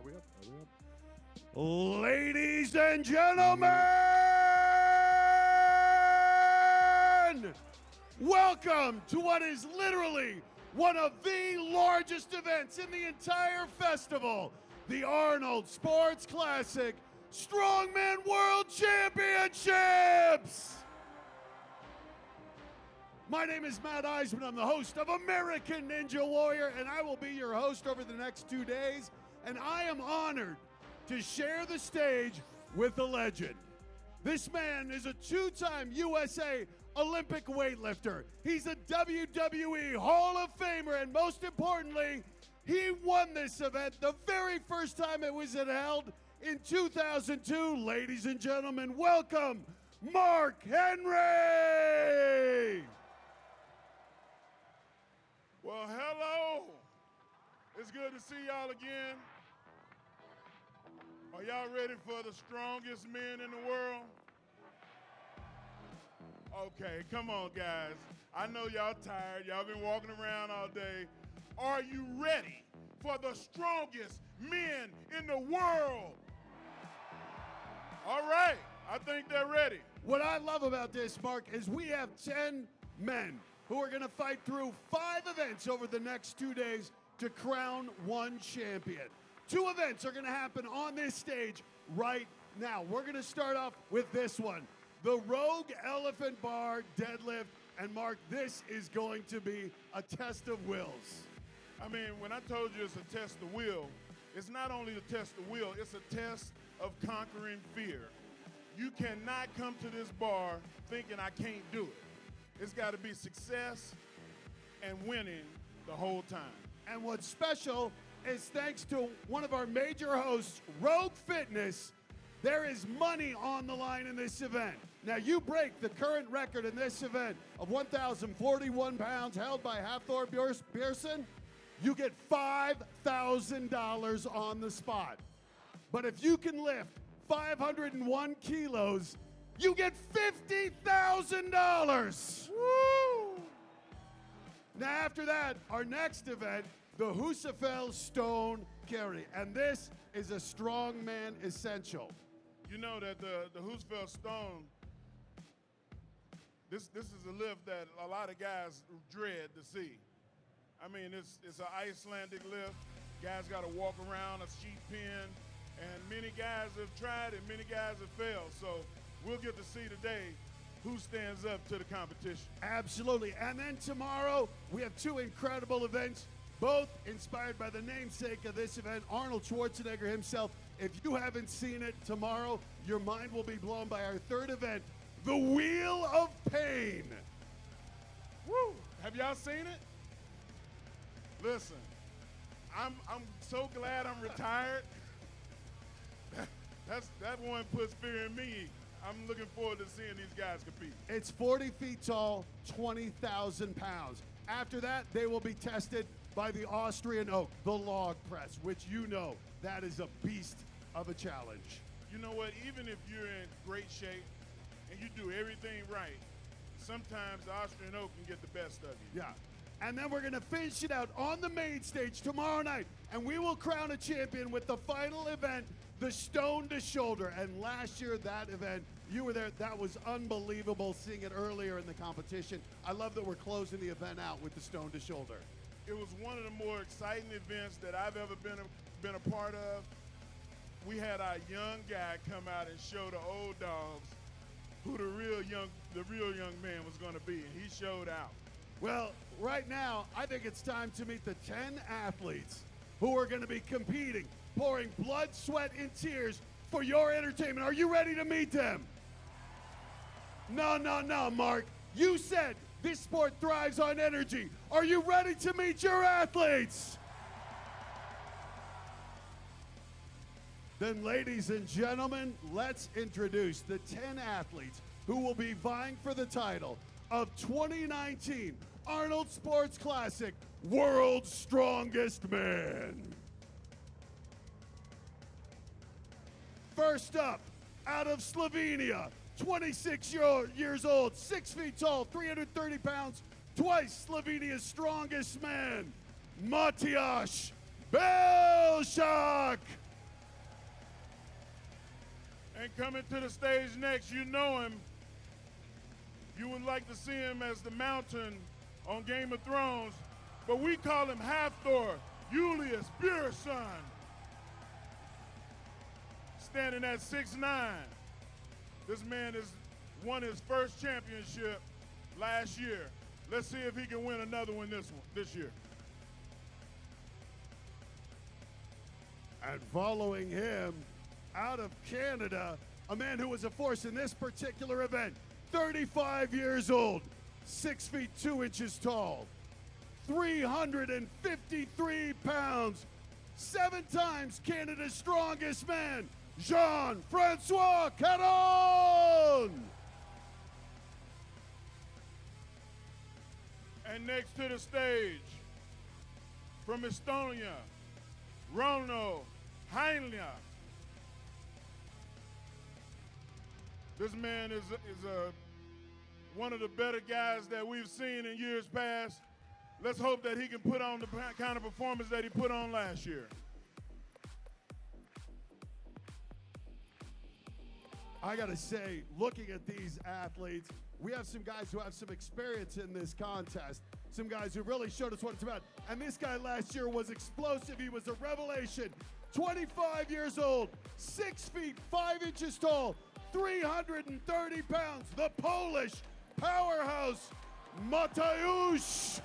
we up? Are we up? Ladies and gentlemen, welcome to what is literally one of the largest events in the entire festival, the Arnold Sports Classic Strongman World Championships. My name is Matt Eisman. I'm the host of American Ninja Warrior, and I will be your host over the next 2 days. And I am honored to share the stage with a legend. This man is a two-time USA Olympic weightlifter. He's a WWE Hall of Famer, and most importantly, he won this event the very first time it was held in 2002. Ladies and gentlemen, welcome Mark Henry! Well, hello. It's good to see y'all again. Are y'all ready for the strongest men in the world? Okay, come on, guys. I know y'all tired. Y'all been walking around all day. Are you ready for the strongest men in the world? All right, I think they're ready. What I love about this, Mark, is we have 10 men who are going to fight through 5 events over the next 2 days to crown one champion. 2 events are going to happen on this stage right now. We're going to start off with this one, the Rogue Elephant Bar Deadlift. And Mark, this is going to be a test of wills. I mean, when I told you it's a test of will, it's not only a test of will, it's a test of conquering fear. You cannot come to this bar thinking I can't do it. It's got to be success and winning the whole time. And what's special is thanks to one of our major hosts, Rogue Fitness, there is money on the line in this event. Now, you break the current record in this event of 1,041 pounds held by Hathor Pearson, you get $5,000 on the spot. But if you can lift 501 kilos, you get $50,000. Woo! Now, after that, our next event, the Husafell Stone Carry, and this is a strongman essential. You know that the Husafell Stone, this is a lift that a lot of guys dread to see. I mean, it's an Icelandic lift. Guys got to walk around a sheep pen, and many guys have tried it, many guys have failed. So we'll get to see today who stands up to the competition. Absolutely. And then tomorrow, we have 2 incredible events, both inspired by the namesake of this event, Arnold Schwarzenegger himself. If you haven't seen it tomorrow, your mind will be blown by our 3rd event, the Wheel of Pain. Woo! Have y'all seen it? Listen, I'm so glad I'm retired. That one puts fear in me. I'm looking forward to seeing these guys compete. It's 40 feet tall, 20,000 pounds. After that, they will be tested by the Austrian Oak, the log press, which you know, that is a beast of a challenge. You know what, even if you're in great shape and you do everything right, sometimes the Austrian Oak can get the best of you. Yeah. And then we're going to finish it out on the main stage tomorrow night, and we will crown a champion with the final event, the Stone to Shoulder. And last year, that event, you were there. That was unbelievable seeing it earlier in the competition. I love that we're closing the event out with the Stone to Shoulder. It was one of the more exciting events that I've ever been a part of. We had our young guy come out and show the old dogs who the real young man was going to be, and he showed out. Well, right now, I think it's time to meet the 10 athletes who are going to be competing, pouring blood, sweat, and tears for your entertainment. Are you ready to meet them? No, Mark. You said this sport thrives on energy. Are you ready to meet your athletes? Then, ladies and gentlemen, let's introduce the 10 athletes who will be vying for the title of 2019 Arnold Sports Classic World's Strongest Man. First up, out of Slovenia, 26 years old, 6 feet tall, 330 pounds, twice Slovenia's strongest man, Matjaž Belšak. And coming to the stage next, you know him. You would like to see him as the Mountain on Game of Thrones, but we call him Hathor Julius Bjornsson. Standing at 6'9". This man has won his first championship last year. Let's see if he can win another one this year. And following him, out of Canada, a man who was a force in this particular event, 35 years old, 6 feet 2 inches tall, 353 pounds, 7 times Canada's strongest man, Jean-Francois Caron! And next to the stage, from Estonia, Rauno Heinla. This man is one of the better guys that we've seen in years past. Let's hope that he can put on the kind of performance that he put on last year. I gotta say, looking at these athletes, we have some guys who have some experience in this contest. Some guys who really showed us what it's about. And this guy last year was explosive. He was a revelation. 25 years old, 6 feet 5 inches tall, 330 pounds. The Polish powerhouse, Mateusz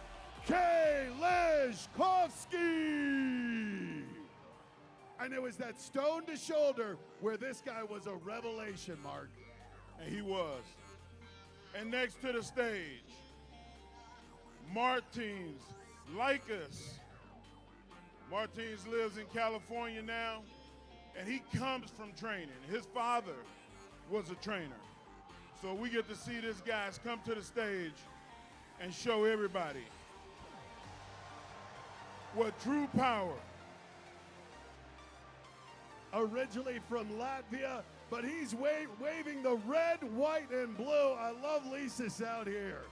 Kieślowski. And it was that stone to shoulder where this guy was a revelation, Mark. And he was. And next to the stage, Martins Likas. Martins lives in California now, and he comes from training. His father was a trainer. So we get to see this guy come to the stage and show everybody what true power. Originally from Latvia, but he's waving the red, white, and blue. I love Lisis out here.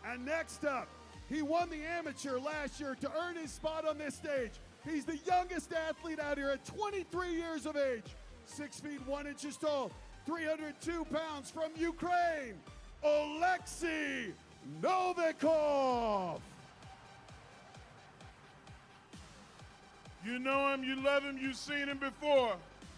And next up, he won the amateur last year to earn his spot on this stage. He's the youngest athlete out here at 23 years of age, 6 feet 1 inches tall, 302 pounds, from Ukraine, Oleksiy Novikov. You know him, you love him, you've seen him before,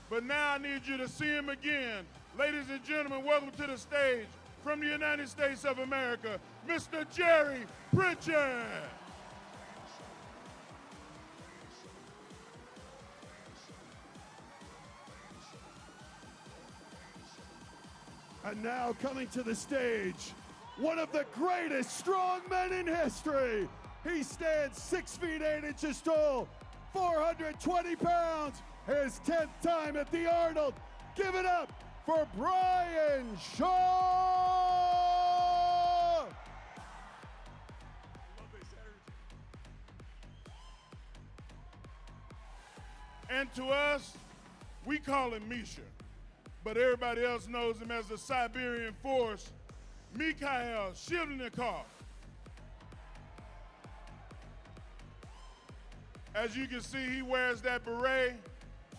but now I need you to see him again. Ladies and gentlemen, welcome to the stage, from the United States of America, Mr. Jerry Pritchett. And now coming to the stage, one of the greatest strongmen in history. He stands 6 feet 8 inches tall, 420 pounds, his 10th time at the Arnold. Give it up for Brian Shaw! And to us, we call him Misha, but everybody else knows him as the Siberian Force, Mikhail Shivnikov. As you can see, he wears that beret.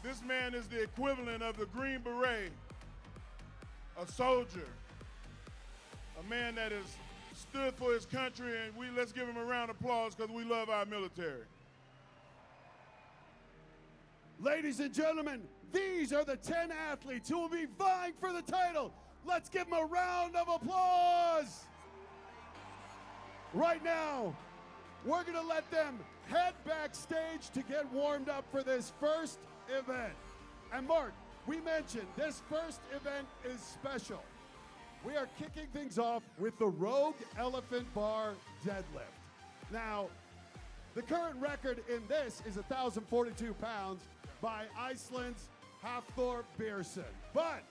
This man is the equivalent of the Green Beret, a soldier, a man that has stood for his country, and let's give him a round of applause because we love our military. Ladies and gentlemen, these are the 10 athletes who will be vying for the title. Let's give them a round of applause. Right now, we're gonna let them head backstage to get warmed up for this first event. And Mark, we mentioned this first event is special. We are kicking things off with the Rogue Elephant Bar deadlift. Now, the current record in this is 1,042 pounds by Iceland's Hafthor Bjornsson. But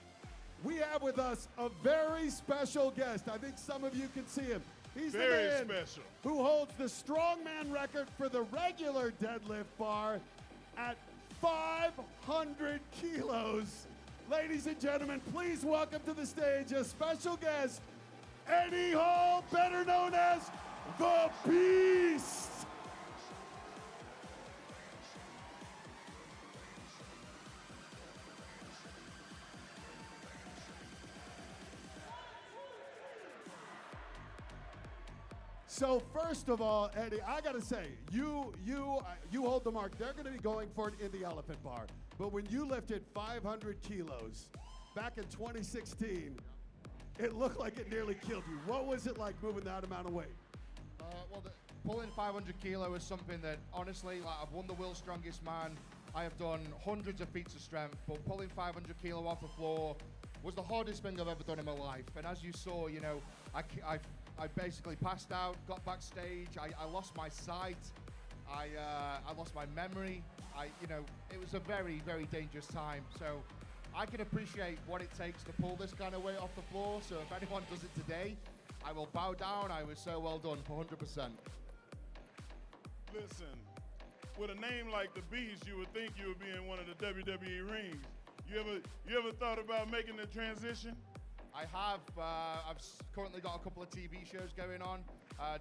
we have with us a very special guest. I think some of you can see him. He's Very the man special. who holds the strongman record for the regular deadlift bar at 500 kilos. Ladies and gentlemen, please welcome to the stage a special guest, Eddie Hall, better known as the Beast. So first of all, Eddie, I gotta say, you hold the mark. They're gonna be going for it in the elephant bar. But when you lifted 500 kilos back in 2016, it looked like it nearly killed you. What was it like moving that amount of weight? Pulling 500 kilo is something that, honestly, like, I've won the world's strongest man. I have done hundreds of feats of strength, but pulling 500 kilo off the floor was the hardest thing I've ever done in my life. And as you saw, you know, I basically passed out, got backstage, I lost my sight, I lost my memory. It was a very, very dangerous time. So I can appreciate what it takes to pull this kind of weight off the floor. So if anyone does it today, I will bow down. I was so well done, 100%. Listen, with a name like The Beast, you would think you would be in one of the WWE rings. You ever thought about making the transition? I have. I've currently got a couple of TV shows going on.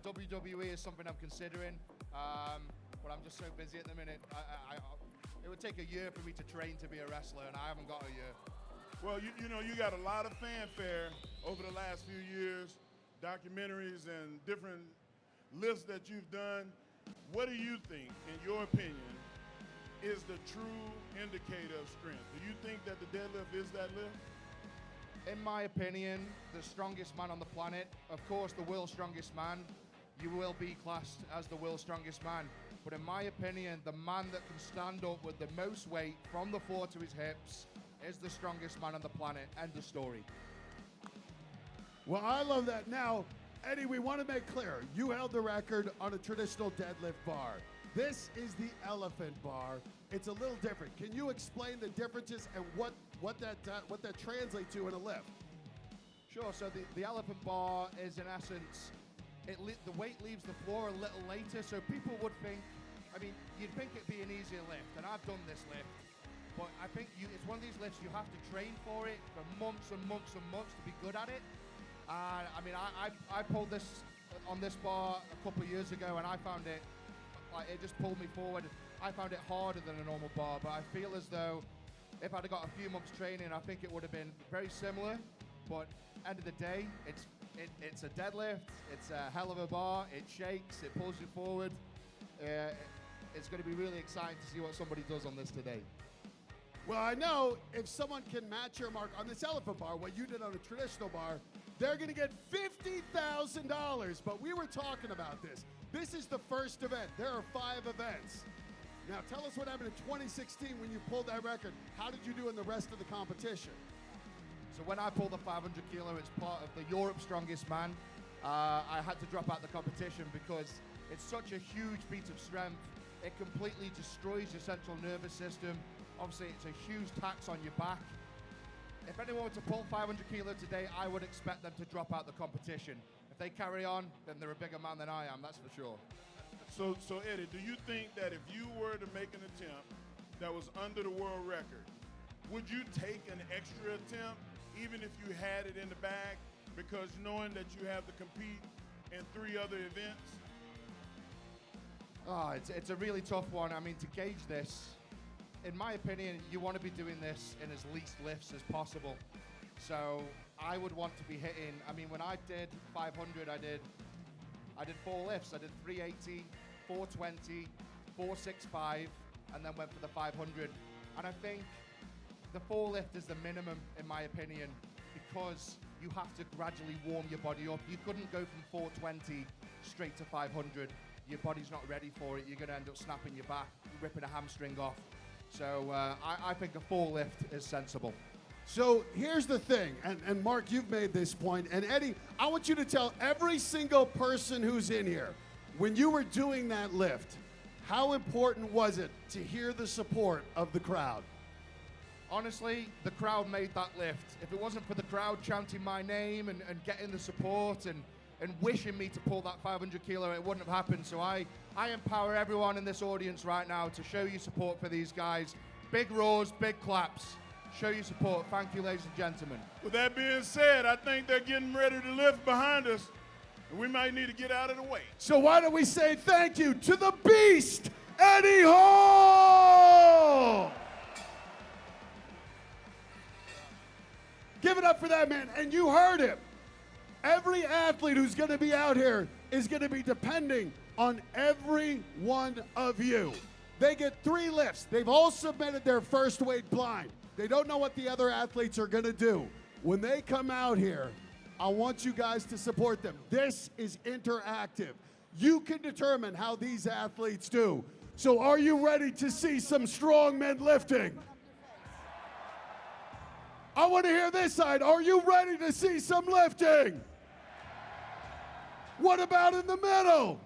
WWE is something I'm considering, but I'm just so busy at the minute. It would take a year for me to train to be a wrestler, and I haven't got a year. Well, you know, you got a lot of fanfare over the last few years, documentaries and different lifts that you've done. What do you think, in your opinion, is the true indicator of strength? Do you think that the deadlift is that lift? In my opinion, the strongest man on the planet, of course, the world's strongest man, you will be classed as the world's strongest man. But in my opinion, the man that can stand up with the most weight from the floor to his hips is the strongest man on the planet. End of story. Well, I love that. Now, Eddie, we want to make clear, you held the record on a traditional deadlift bar. This is the elephant bar. It's a little different. Can you explain the differences and what that translates to in a lift? Sure. So the elephant bar is, in essence, the weight leaves the floor a little later, so people would think, I mean, you'd think it'd be an easier lift, and I've done this lift, but I think it's one of these lifts you have to train for it for months and months and months to be good at it. I mean, I pulled this on this bar a couple of years ago, and I found it, like, it just pulled me forward. I found it harder than a normal bar, but I feel as though if I'd have got a few months training, I think it would have been very similar. But end of the day, it's a deadlift. It's a hell of a bar. It shakes. It pulls you forward. It's going to be really exciting to see what somebody does on this today. Well, I know if someone can match your mark on this elephant bar, what you did on a traditional bar, they're going to get $50,000. But we were talking about this. This is the first event. There are 5 events. Now, tell us what happened in 2016 when you pulled that record. How did you do in the rest of the competition? So when I pulled the 500 kilo, it's part of the Europe Strongest Man. I had to drop out the competition because it's such a huge feat of strength. It completely destroys your central nervous system. Obviously, it's a huge tax on your back. If anyone were to pull 500 kilo today, I would expect them to drop out the competition. If they carry on, then they're a bigger man than I am, that's for sure. So Eddie, do you think that if you were to make an attempt that was under the world record, would you take an extra attempt even if you had it in the bag, because knowing that you have to compete in 3 other events? Oh, it's a really tough one. I mean, to gauge this, in my opinion, you want to be doing this in as least lifts as possible. So I would want to be hitting, I mean, when I did 500, I did 4 lifts. I did 380, 420, 465, and then went for the 500. And I think the 4 lift is the minimum, in my opinion, because you have to gradually warm your body up. You couldn't go from 420 straight to 500. Your body's not ready for it. You're going to end up snapping your back, ripping a hamstring off. So I think a 4 lift is sensible. So here's the thing, and Mark, you've made this point, and Eddie, I want you to tell every single person who's in here, when you were doing that lift, how important was it to hear the support of the crowd? Honestly, the crowd made that lift. If it wasn't for the crowd chanting my name and getting the support and wishing me to pull that 500 kilo, it wouldn't have happened. So I empower everyone in this audience right now to show you support for these guys. Big roars, big claps. Show you support. Thank you, ladies and gentlemen. With that being said, I think they're getting ready to lift behind us, and we might need to get out of the way. So why don't we say thank you to the Beast, Eddie Hall! Give it up for that man. And you heard him. Every athlete who's going to be out here is going to be depending on every one of you. They get 3 lifts. They've all submitted their first weight blind. They don't know what the other athletes are going to do. When they come out here, I want you guys to support them. This is interactive. You can determine how these athletes do. So are you ready to see some strong men lifting? I want to hear this side. Are you ready to see some lifting? What about in the middle?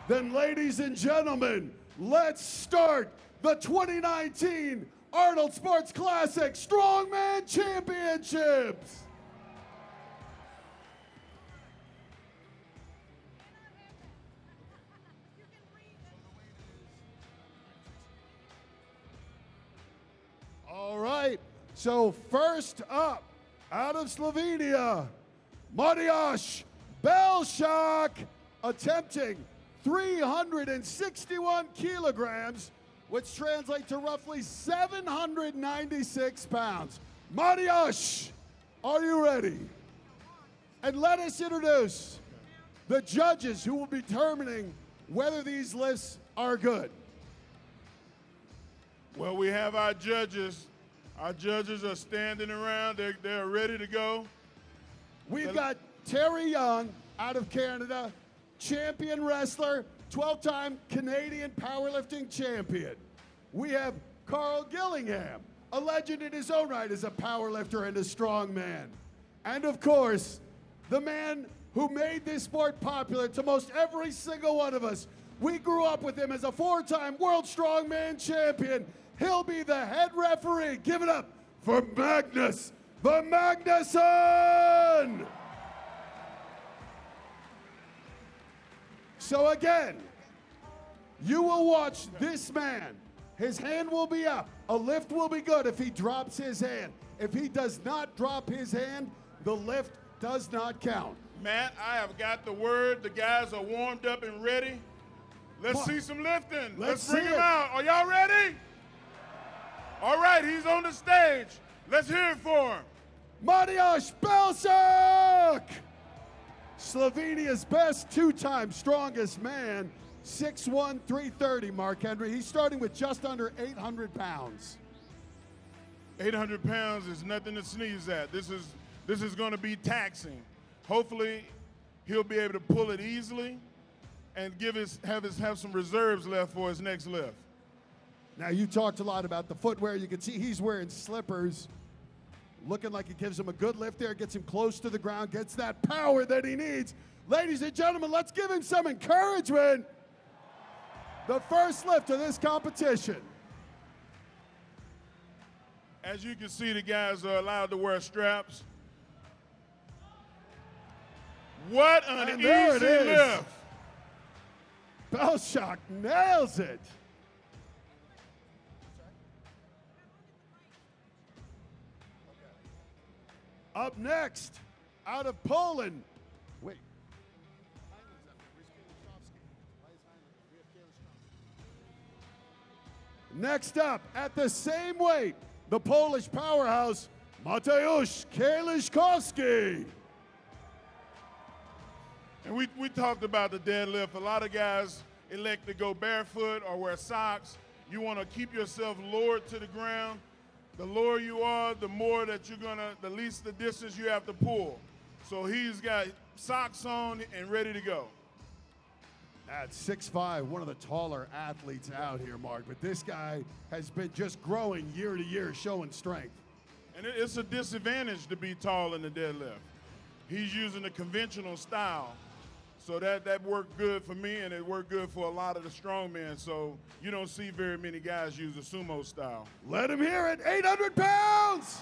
Then, ladies and gentlemen, let's start the 2019 Arnold Sports Classic Strongman Championships. All right, so first up, out of Slovenia, Matjaž Belšak, attempting 361 kilograms, which translates to roughly 796 pounds. Matjaž, are you ready? And let us introduce the judges who will be determining whether these lifts are good. Well, we have our judges. Our judges are standing around. They're ready to go. We've got Terry Young out of Canada, champion wrestler, 12-time Canadian powerlifting champion. We have Carl Gillingham, a legend in his own right as a powerlifter and a strong man. And of course, the man who made this sport popular to most every single one of us. We grew up with him as a 4-time world strongman champion. He'll be the head referee. Give it up for Magnus the Magnusson! So again, you will watch this man. His hand will be up. A lift will be good if he drops his hand. If he does not drop his hand, the lift does not count. Matt, I have got the word. The guys are warmed up and ready. Let's see some lifting. Let's bring him out. Are y'all ready? All right, he's on the stage. Let's hear it for him. Matjaž Belšak! Slovenia's best 2-time strongest man, 6'1", 330, Mark Henry. He's starting with just under 800 pounds. 800 pounds is nothing to sneeze at. This is going to be taxing. Hopefully, he'll be able to pull it easily and have some reserves left for his next lift. Now, you talked a lot about the footwear. You can see he's wearing slippers, looking like it gives him a good lift there, gets him close to the ground, gets that power that he needs. Ladies and gentlemen, let's give him some encouragement. The first lift of this competition. As you can see, the guys are allowed to wear straps. What an easy lift. Belšak nails it. Up next, out of Poland. Wait. Next up, at the same weight, the Polish powerhouse, Mateusz Kieliszkowski. And we talked about the deadlift. A lot of guys elect to go barefoot or wear socks. You want to keep yourself lowered to the ground. The lower you are, the more that the least the distance you have to pull. So he's got socks on and ready to go. At 6'5", one of the taller athletes out here, Mark. But this guy has been just growing year to year, showing strength. And it's a disadvantage to be tall in the deadlift. He's using the conventional style. So that worked good for me, and it worked good for a lot of the strongmen. So you don't see very many guys use the sumo style. Let him hear it, 800 pounds!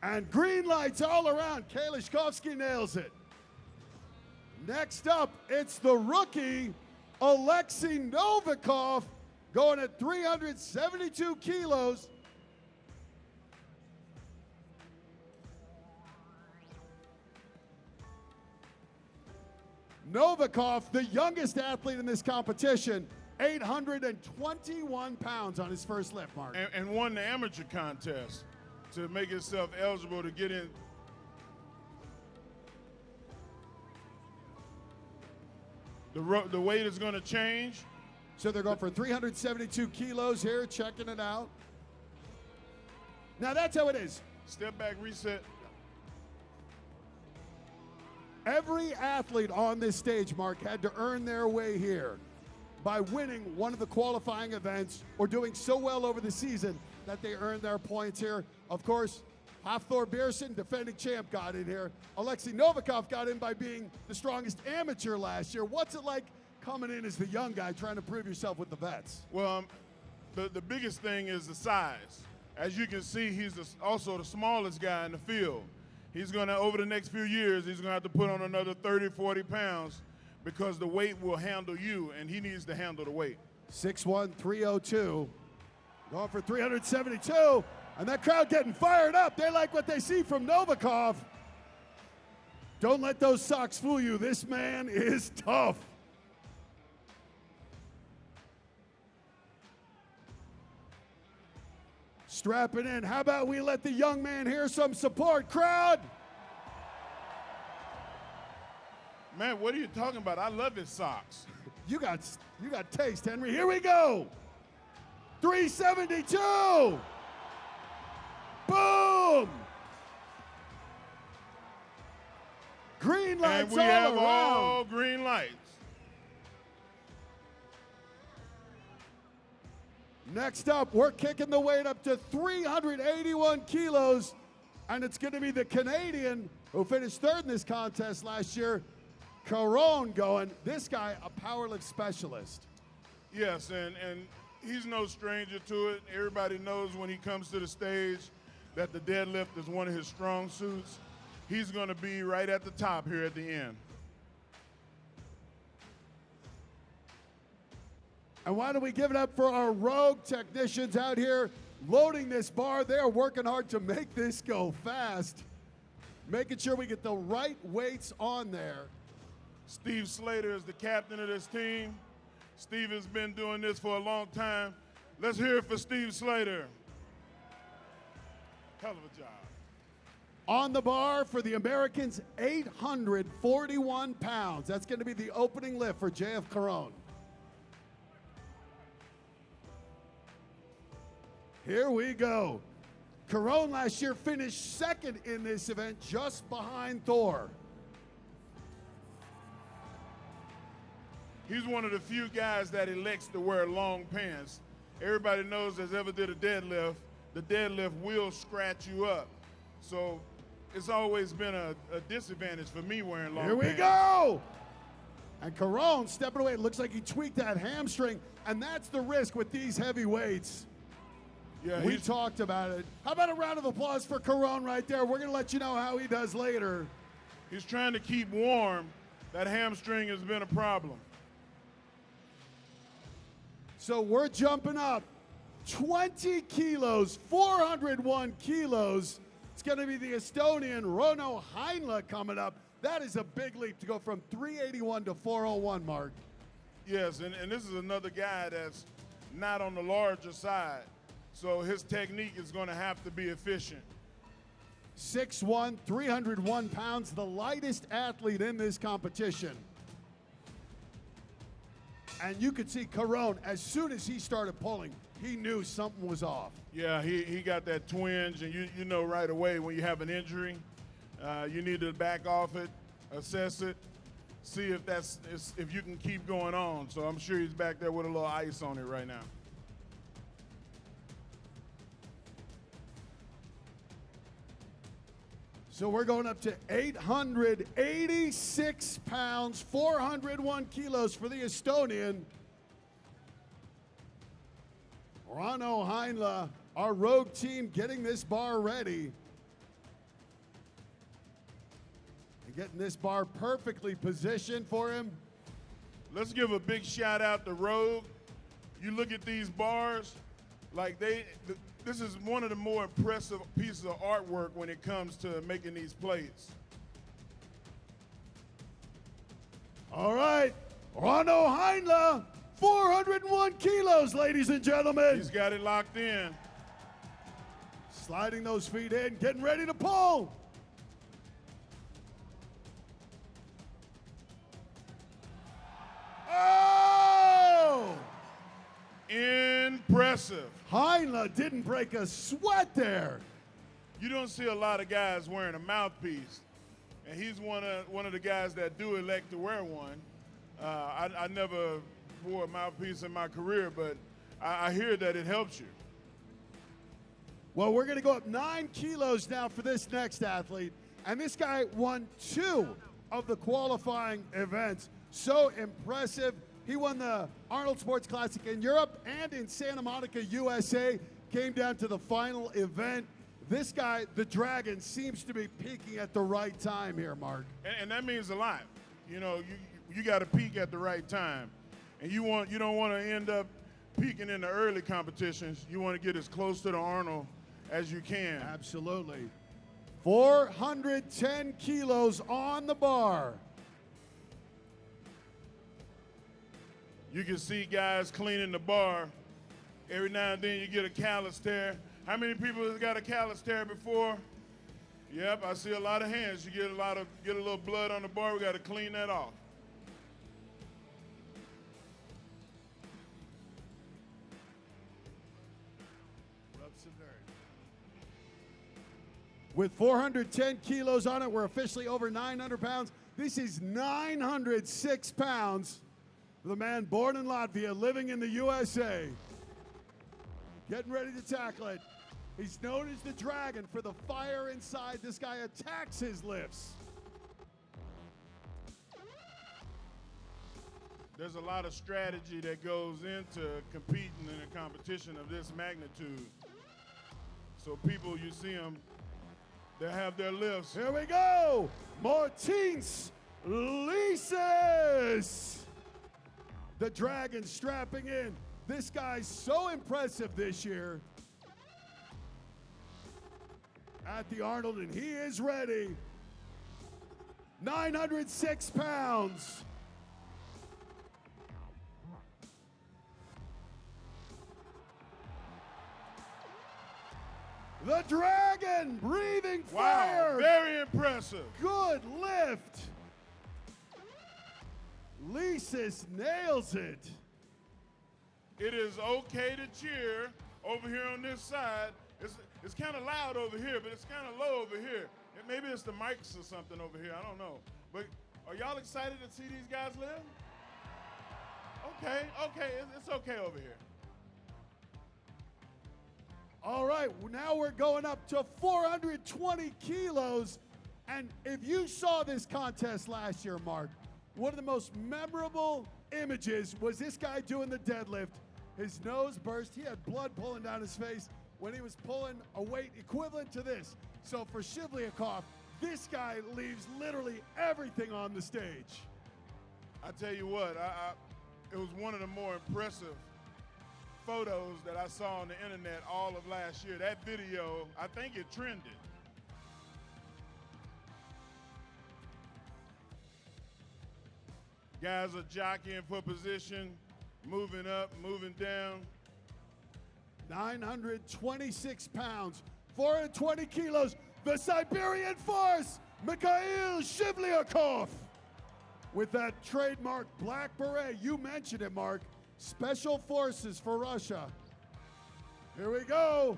And green lights all around. Kieliszkowski nails it. Next up, it's the rookie, Alexei Novikov, going at 372 kilos. Novikov, the youngest athlete in this competition, 821 pounds on his first lift, Mark. And won the amateur contest to make himself eligible to get in The weight is going to change. So they're going for 372 kilos here, checking it out. Now that's how it is. Step back, reset. Every athlete on this stage, Mark, had to earn their way here by winning one of the qualifying events or doing so well over the season that they earned their points here. Of course, Hafthor Björnsson, defending champ, got in here. Alexei Novikov got in by being the strongest amateur last year. What's it like coming in as the young guy trying to prove yourself with the vets? Well, the biggest thing is the size. As you can see, he's also the smallest guy in the field. He's going to, over the next few years, he's going to have to put on another 30, 40 pounds because the weight will handle you, and he needs to handle the weight. 6'1", 302, going for 372, and that crowd getting fired up. They like what they see from Novikov. Don't let those socks fool you. This man is tough. Strapping in. How about we let the young man hear some support, crowd? Man, what are you talking about? I love his socks. You got taste, Henry. Here we go. 372. Boom. Green lights And we all have around. all green lights. Next up, we're kicking the weight up to 381 kilos, and it's going to be the Canadian who finished third in this contest last year, Caron, going. This guy, a powerlift specialist. Yes, and he's no stranger to it. Everybody knows when he comes to the stage that the deadlift is one of his strong suits. He's going to be right at the top here at the end. And why don't we give it up for our rogue technicians out here loading this bar. They are working hard to make this go fast, making sure we get the right weights on there. Steve Slater is the captain of this team. Steve has been doing this for a long time. Let's hear it for Steve Slater. Hell of a job. On the bar for the Americans, 841 pounds. That's going to be the opening lift for JF Caron. Here we go. Caron last year finished second in this event, just behind Thor. He's one of the few guys that elects to wear long pants. Everybody knows that's ever did a deadlift, the deadlift will scratch you up. So it's always been a disadvantage for me wearing long pants. Here we go. And Caron stepping away. It looks like he tweaked that hamstring, and that's the risk with these heavy weights. Yeah, We talked about it. How about a round of applause for Caron right there? We're going to let you know how he does later. he's trying to keep warm. That hamstring has been a problem. So we're jumping up 20 kilos, 401 kilos. It's going to be the Estonian Rauno Heinla coming up. That is a big leap to go from 381 to 401, Mark. Yes, and this is another guy that's not on the larger side. So his technique is going to have to be efficient. 6'1", 301 pounds, the lightest athlete in this competition. And you could see Caron, as soon as he started pulling, he knew something was off. Yeah, he got that twinge, and you know right away when you have an injury, you need to back off it, assess it, see if you can keep going on. So I'm sure he's back there with a little ice on it right now. So we're going up to 886 pounds, 401 kilos for the Estonian. Rauno Heinla, our rogue team, getting this bar ready. And getting this bar perfectly positioned for him. Let's give a big shout out to Rogue. You look at these bars, like this is one of the more impressive pieces of artwork when it comes to making these plates. All right, Rauno Heinla, 401 kilos, ladies and gentlemen. He's got it locked in. Sliding those feet in, getting ready to pull. impressive. Heinle didn't break a sweat there. You don't see a lot of guys wearing a mouthpiece, and he's one of the guys that do elect to wear one. I never wore a mouthpiece in my career, but I hear that it helps you. Well, we're going to go up 9 kilos now for this next athlete, and this guy won 2 of the qualifying events. So impressive. He won the Arnold Sports Classic in Europe and in Santa Monica, USA. Came down to the final event. This guy, the Dragon, seems to be peaking at the right time here, Mark. And that means a lot. You know, you got to peak at the right time. And you don't want to end up peaking in the early competitions. You want to get as close to the Arnold as you can. Absolutely. 410 kilos on the bar. You can see guys cleaning the bar. Every now and then you get a callus tear. How many people have got a callus tear before? Yep, I see a lot of hands. You get a little blood on the bar. We got to clean that off. With 410 kilos on it, we're officially over 900 pounds. This is 906 pounds for the man born in Latvia, living in the USA. Getting ready to tackle it. He's known as the Dragon for the fire inside. This guy attacks his lifts. There's a lot of strategy that goes into competing in a competition of this magnitude. So people, you see them, they have their lifts. Here we go. Martins Lises. The Dragon strapping in. This guy's so impressive this year at the Arnold, and he is ready. 906 pounds. The Dragon breathing fire. Wow, very impressive. Good lift. Lises nails it. It is okay to cheer over here on this side. It's kind of loud over here, but it's kind of low over here. Maybe it's the mics or something over here. I don't know. But are y'all excited to see these guys live? Okay, it's okay over here. All right, now we're going up to 420 kilos. And if you saw this contest last year, Mark, one of the most memorable images was this guy doing the deadlift. His nose burst. He had blood pulling down his face when he was pulling a weight equivalent to this. So for Shivlyakov, this guy leaves literally everything on the stage. I tell you what, it was one of the more impressive photos that I saw on the internet all of last year. That video, I think it trended. Guys are jockeying for position, moving up, moving down. 926 pounds, 420 kilos, the Siberian Force, Mikhail Shivlyakov. With that trademark black beret, you mentioned it, Mark. Special Forces for Russia. Here we go.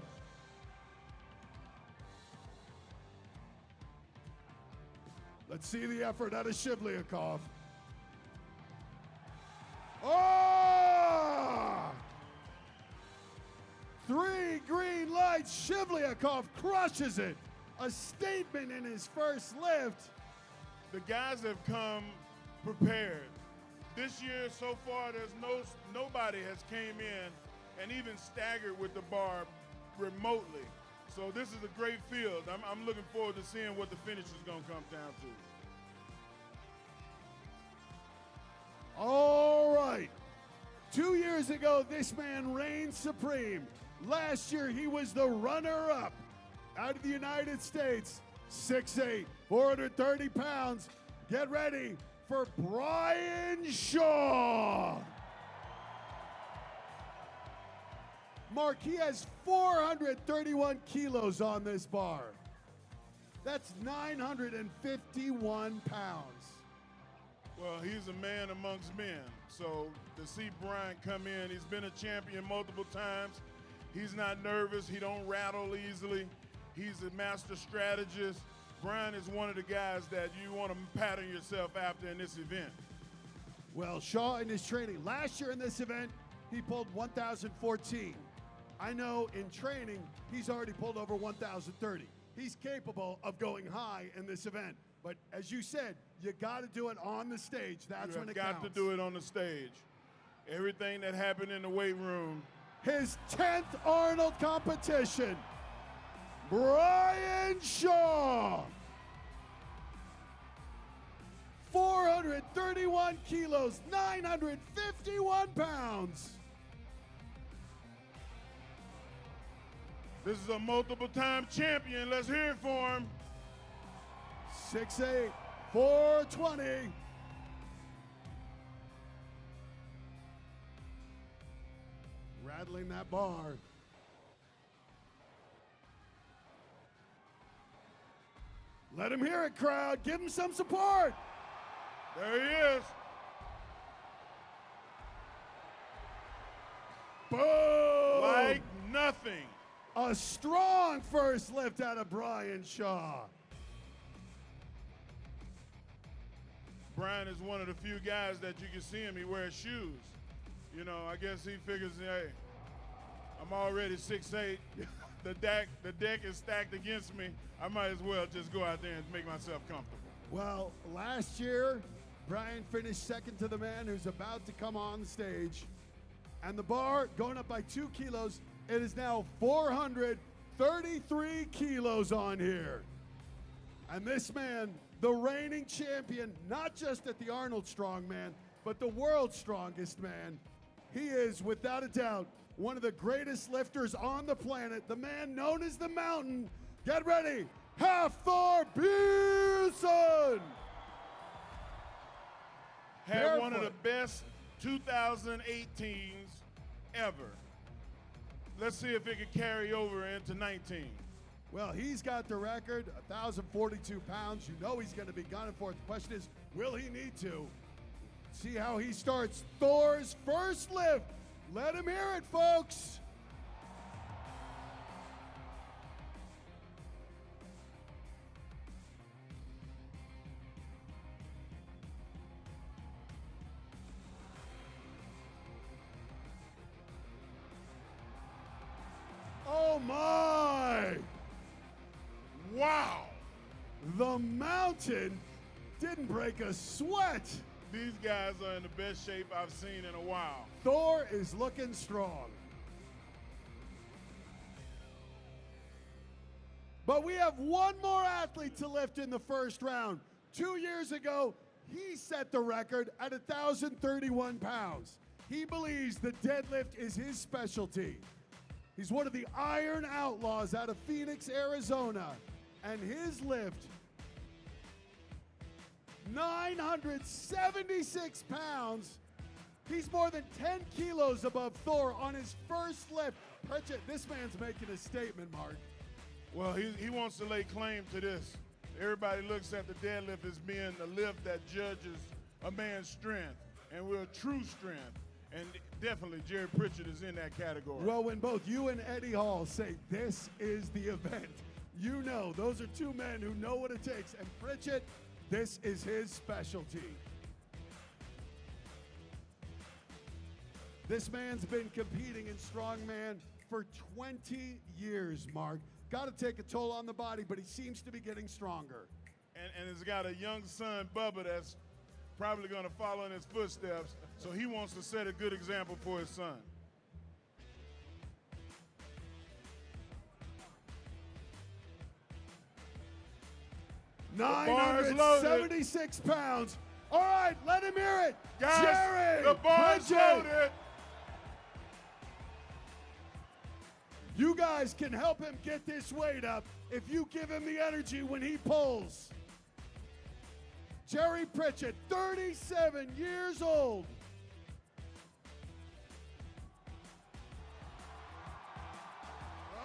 Let's see the effort out of Shivlyakov. Oh! 3 green lights. Shivlyakov crushes it. A statement in his first lift. The guys have come prepared. This year so far, nobody has came in and even staggered with the bar remotely. So this is a great field. I'm looking forward to seeing what the finish is going to come down to. All right. 2 years ago, this man reigned supreme. Last year, he was the runner-up out of the United States. 6'8", 430 pounds. Get ready for Brian Shaw. Mark, he has 431 kilos on this bar. That's 951 pounds. Well, he's a man amongst men. So to see Brian come in, he's been a champion multiple times. He's not nervous. He don't rattle easily. He's a master strategist. Brian is one of the guys that you want to pattern yourself after in this event. Well, Shaw in his training, last year in this event, he pulled 1,014. I know in training, he's already pulled over 1,030. He's capable of going high in this event. But as you said, you got to do it on the stage. That's when it counts. You got to do it on the stage. Everything that happened in the weight room. His 10th Arnold competition, Brian Shaw. 431 kilos, 951 pounds. This is a multiple-time champion. Let's hear it for him. 6'8", 420. Rattling that bar. Let him hear it, crowd. Give him some support. There he is. Boom! Like nothing. A strong first lift out of Brian Shaw. Brian is one of the few guys that you can see him, he wears shoes. You know, I guess he figures, hey, I'm already 6'8". The deck is stacked against me. I might as well just go out there and make myself comfortable. Well, last year, Brian finished second to the man who's about to come on the stage. And the bar going up by 2 kilos. It is now 433 kilos on here. And this man, the reigning champion, not just at the Arnold Strongman, but the world's strongest man. He is, without a doubt, one of the greatest lifters on the planet, the man known as the Mountain. Get ready, Hafthor Bjornsson! Had one of the best 2018s ever. Let's see if it can carry over into 19. Well, he's got the record, 1,042 pounds. You know he's going to be gunning for it. The question is, will he need to? See how he starts. Thor's first lift. Let him hear it, folks. Oh my! Wow! The Mountain didn't break a sweat. These guys are in the best shape I've seen in a while. Thor is looking strong. But we have one more athlete to lift in the first round. 2 years ago, he set the record at 1,031 pounds. He believes the deadlift is his specialty. He's one of the Iron Outlaws out of Phoenix, Arizona. And his lift, 976 pounds. He's more than 10 kilos above Thor on his first lift. Pritchett, this man's making a statement, Mark. Well, he wants to lay claim to this. Everybody looks at the deadlift as being the lift that judges a man's strength, and we're true strength. And definitely Jerry Pritchett is in that category. Well, when both you and Eddie Hall say this is the event, you know those are two men who know what it takes. And Pritchett, this is his specialty. This man's been competing in strongman for 20 years, Mark. Got to take a toll on the body, but he seems to be getting stronger. And he's got a young son, Bubba, that's probably going to follow in his footsteps. So he wants to set a good example for his son. Nine 976 pounds. All right, let him hear it. Guys, Jerry the bar's Pritchett. loaded. You guys can help him get this weight up if you give him the energy when he pulls. Jerry Pritchett, 37 years old.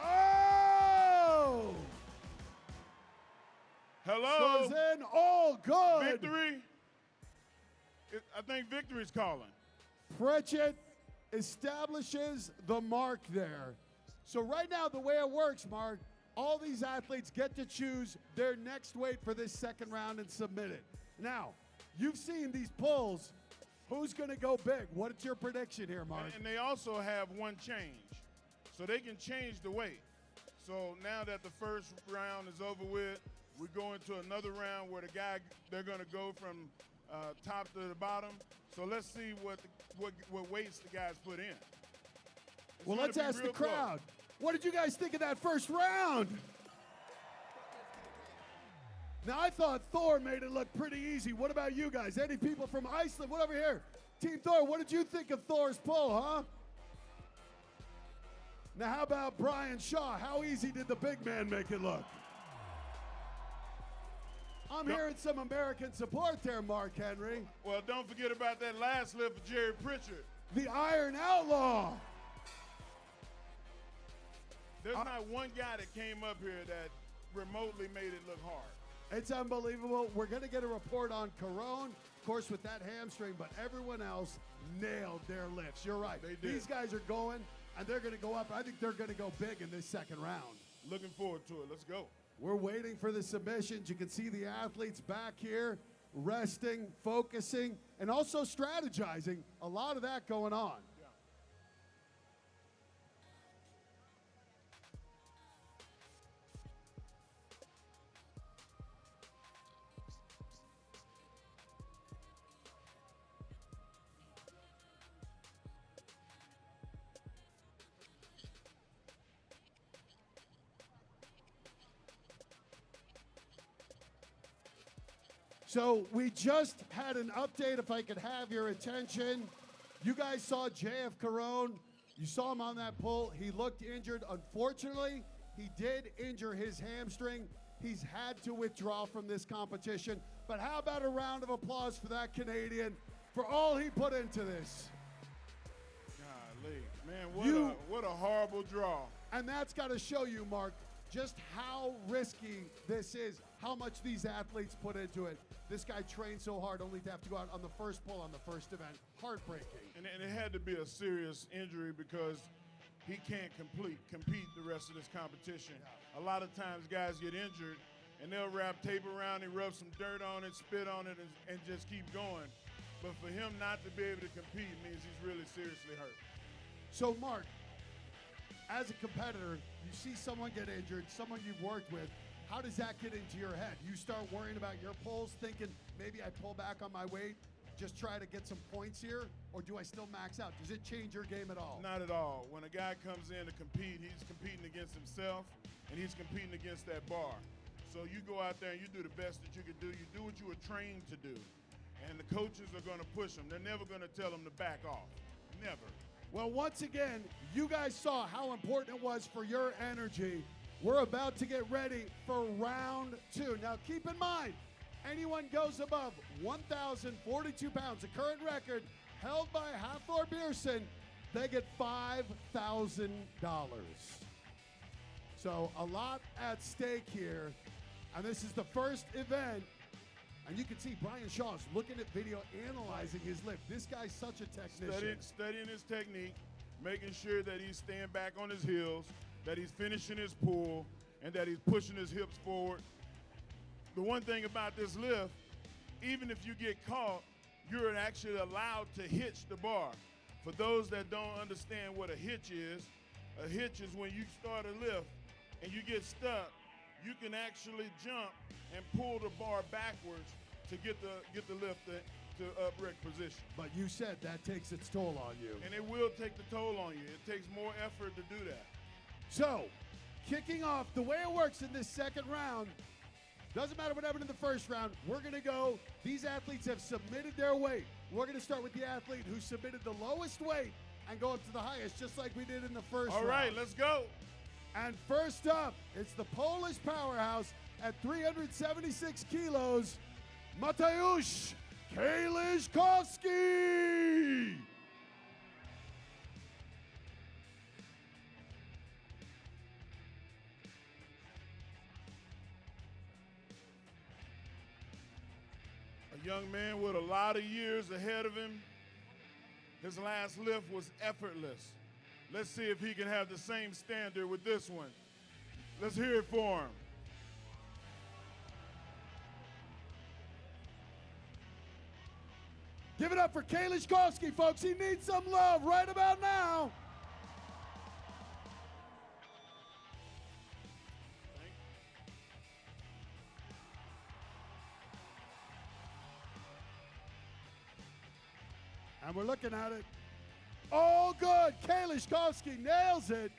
Oh! Hello. Goes in, all good. Victory. think victory's calling. Pritchett establishes the mark there. So right now, the way it works, Mark, all these athletes get to choose their next weight for this second round and submit it. Now, you've seen these pulls. Who's going to go big? What's your prediction here, Mark? And they also have one change. So they can change the weight. So now that the first round is over with, we go into another round where they're going to go from top to the bottom. So let's see what weights the guys put in. Well, let's ask the crowd. What did you guys think of that first round? Now, I thought Thor made it look pretty easy. What about you guys? Any people from Iceland? What over here? Team Thor, what did you think of Thor's pull, huh? Now, how about Brian Shaw? How easy did the big man make it look? I'm hearing some American support there, Mark Henry. Well, don't forget about that last lift of Jerry Pritchard. The Iron Outlaw. There's not one guy that came up here that remotely made it look hard. It's unbelievable. We're going to get a report on Carone, of course, with that hamstring, but everyone else nailed their lifts. You're right. They did. These guys are going, and they're going to go up. I think they're going to go big in this second round. Looking forward to it. Let's go. We're waiting for the submissions. You can see the athletes back here resting, focusing, and also strategizing. A lot of that going on. So we just had an update, if I could have your attention. You guys saw JF Carone. You saw him on that pull. He looked injured. Unfortunately, he did injure his hamstring. He's had to withdraw from this competition. But how about a round of applause for that Canadian for all he put into this? Golly, man, what a horrible draw. And that's got to show you, Mark, just how risky this is, how much these athletes put into it. This guy trained so hard only to have to go out on the first pull on the first event. Heartbreaking. And it had to be a serious injury because he can't compete the rest of this competition. A lot of times guys get injured and they'll wrap tape around it, rub some dirt on it, spit on it, and just keep going. But for him not to be able to compete means he's really seriously hurt. So, Mark, as a competitor, you see someone get injured, someone you've worked with, how does that get into your head? You start worrying about your pulls, thinking maybe I pull back on my weight, just try to get some points here, or do I still max out? Does it change your game at all? Not at all. When a guy comes in to compete, he's competing against himself, and he's competing against that bar. So you go out there and you do the best that you can do. You do what you were trained to do. And the coaches are going to push him. They're never going to tell him to back off. Never. Well, once again, you guys saw how important it was for your energy. We're about to get ready for round two. Now, keep in mind, anyone goes above 1,042 pounds, the current record held by Hafthor Bjornsson, they get $5,000. So a lot at stake here. And this is the first event. And you can see Brian Shaw's looking at video, analyzing his lift. This guy's such a technician. Studying his technique, making sure that he's staying back on his heels, that he's finishing his pull, and that he's pushing his hips forward. The one thing about this lift, even if you get caught, you're actually allowed to hitch the bar. For those that don't understand what a hitch is when you start a lift and you get stuck, you can actually jump and pull the bar backwards to get the lift to upright position. But you said that takes its toll on you. And it will take the toll on you. It takes more effort to do that. So, kicking off, the way it works in this second round, doesn't matter what happened in the first round, we're going to go. These athletes have submitted their weight. We're going to start with the athlete who submitted the lowest weight and go up to the highest, just like we did in the first round. All right, let's go. And first up, it's the Polish powerhouse at 376 kilos, Mateusz Kaliszkowski. Are A young man with a lot of years ahead of him. His last lift was effortless. Let's see if he can have the same standard with this one. Let's hear it for him. Give it up for Kalisz Kowski, folks. He needs some love right about now. And we're looking at it. Oh, good. Kalisz Kowski nails it.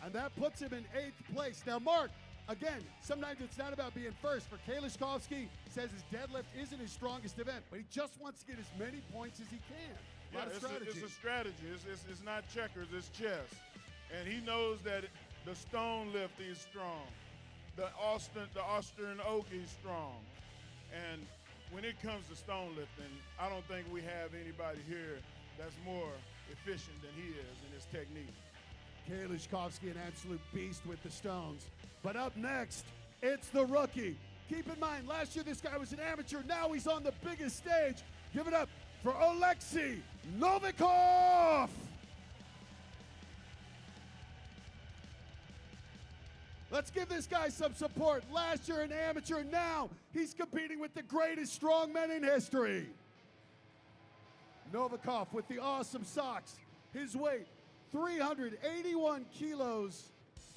And that puts him in 8th place. Now, Mark, again, sometimes it's not about being first. For Kalisz Kowski, says his deadlift isn't his strongest event, but he just wants to get as many points as he can. Yeah, it's a strategy. It's not checkers, it's chess. And he knows that the stone lift is strong. The Austrian oak is strong. And when it comes to stone lifting, I don't think we have anybody here that's more efficient than he is in his technique. Kalisz Kowski, an absolute beast with the stones. But up next, it's the rookie. Keep in mind, last year this guy was an amateur. Now he's on the biggest stage. Give it up for Oleksiy Novikov. Let's give this guy some support. Last year an amateur, now he's competing with the greatest strongmen in history. Novikov with the awesome socks. His weight, 381 kilos.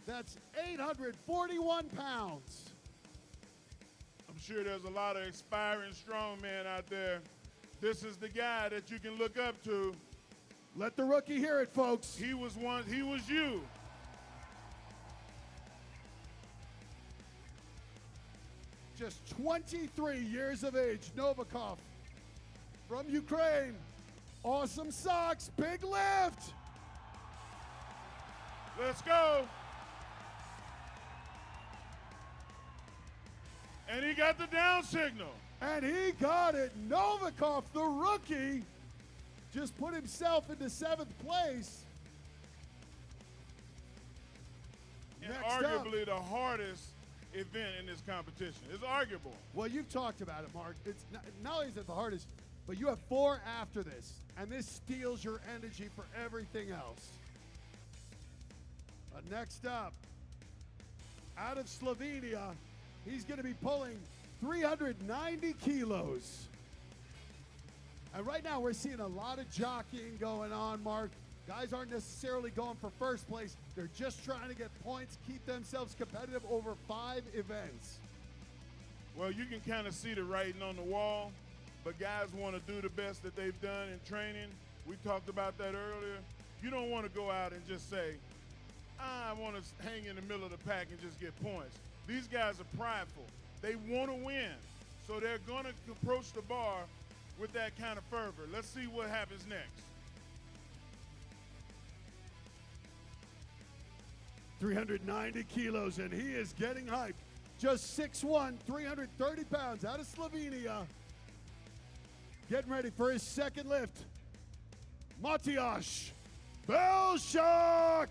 That's 841 pounds. I'm sure there's a lot of aspiring strongmen out there. This is the guy that you can look up to. Let the rookie hear it, folks. He was you. Just 23 years of age, Novikov from Ukraine. Awesome socks, big lift. Let's go. And he got the down signal. And he got it. Novikov, the rookie, just put himself into 7th place. And Next arguably up, the hardest event in this competition. It's arguable. well, you've talked about it, Mark. It's not only is it the hardest, but you have 4 after this, and this steals your energy for everything else. But next up, out of Slovenia, he's going to be pulling 390 kilos. And right now we're seeing a lot of jockeying going on, Mark. Guys aren't necessarily going for first place. They're just trying to get points, keep themselves competitive over 5 events. Well, you can kind of see the writing on the wall, but guys want to do the best that they've done in training. We talked about that earlier. You don't want to go out and just say, I want to hang in the middle of the pack and just get points. These guys are prideful. They want to win, so they're going to approach the bar with that kind of fervor. Let's see what happens next. 390 kilos, and he is getting hyped. Just 6'1", 330 pounds, out of Slovenia. Getting ready for his second lift. Mateusz Belchak.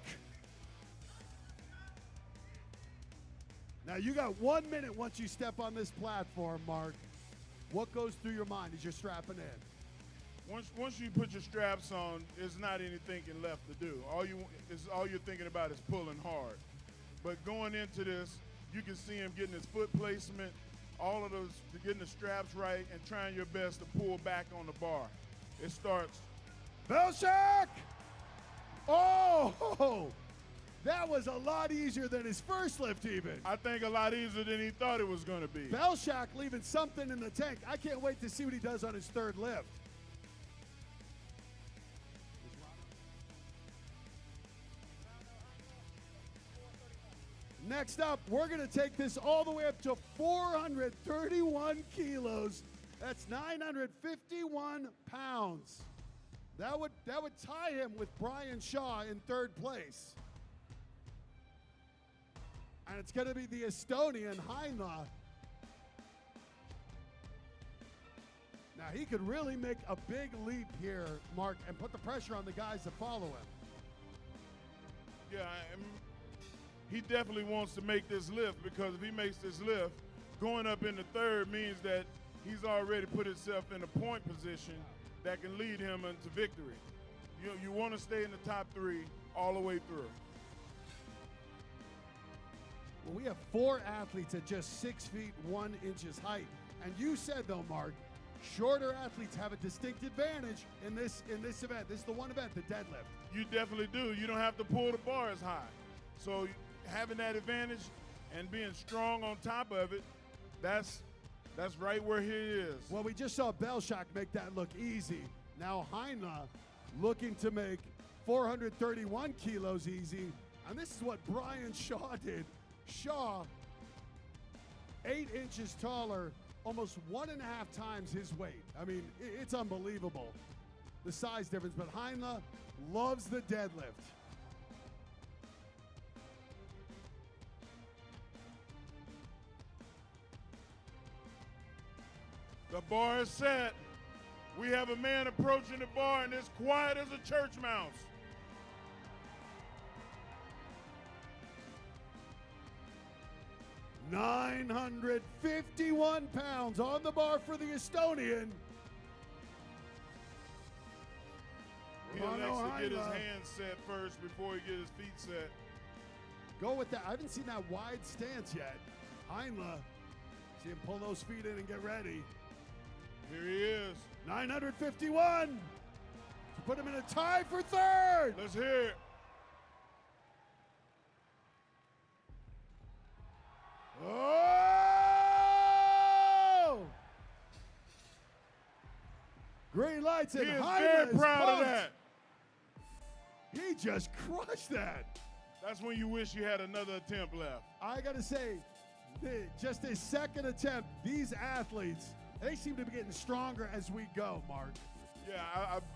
Now you got 1 minute once you step on this platform, Mark. What goes through your mind as you're strapping in? Once you put your straps on, there's not any thinking left to do. All you're thinking about is pulling hard. But going into this, you can see him getting his foot placement, all of those, getting the straps right, and trying your best to pull back on the bar. It starts. Belchak! Oh, that was a lot easier than his first lift even. I think a lot easier than he thought it was going to be. Belchak leaving something in the tank. I can't wait to see what he does on his third lift. Next up, we're going to take this all the way up to 431 kilos. That's 951 pounds. That would tie him with Brian Shaw in 3rd place. And it's going to be the Estonian Heinola. Now he could really make a big leap here, Mark, and put the pressure on the guys that follow him. Yeah, he definitely wants to make this lift, because if he makes this lift, going up in the third means that he's already put himself in a point position that can lead him into victory. You want to stay in the top 3 all the way through. Well, we have 4 athletes at just 6 feet 1 inches height. And you said, though, Mark, shorter athletes have a distinct advantage in this event. This is the one event, the deadlift. You definitely do. You don't have to pull the bar as high. So having that advantage and being strong on top of it, that's right where he is. Well, we just saw Belshak make that look easy. Now Heinla looking to make 431 kilos easy. And this is what Brian Shaw did. Shaw, 8 inches taller, almost 1.5 times his weight. I mean, it's unbelievable, the size difference. But Heinla loves the deadlift. The bar is set. We have a man approaching the bar and as quiet as a church mouse. $951 on the bar for the Estonian. He likes to get his hands set first before he gets his feet set. Go with that. I haven't seen that wide stance yet. Heinla, see him pull those feet in and get ready. Here he is. 951 to put him in a tie for third. Let's hear it. Oh! Green lights and He is Heinla very is proud of pumped. that. He just crushed that. That's when you wish you had another attempt left. I got to say, just his second attempt, these athletes, they seem to be getting stronger as we go, Mark. Yeah,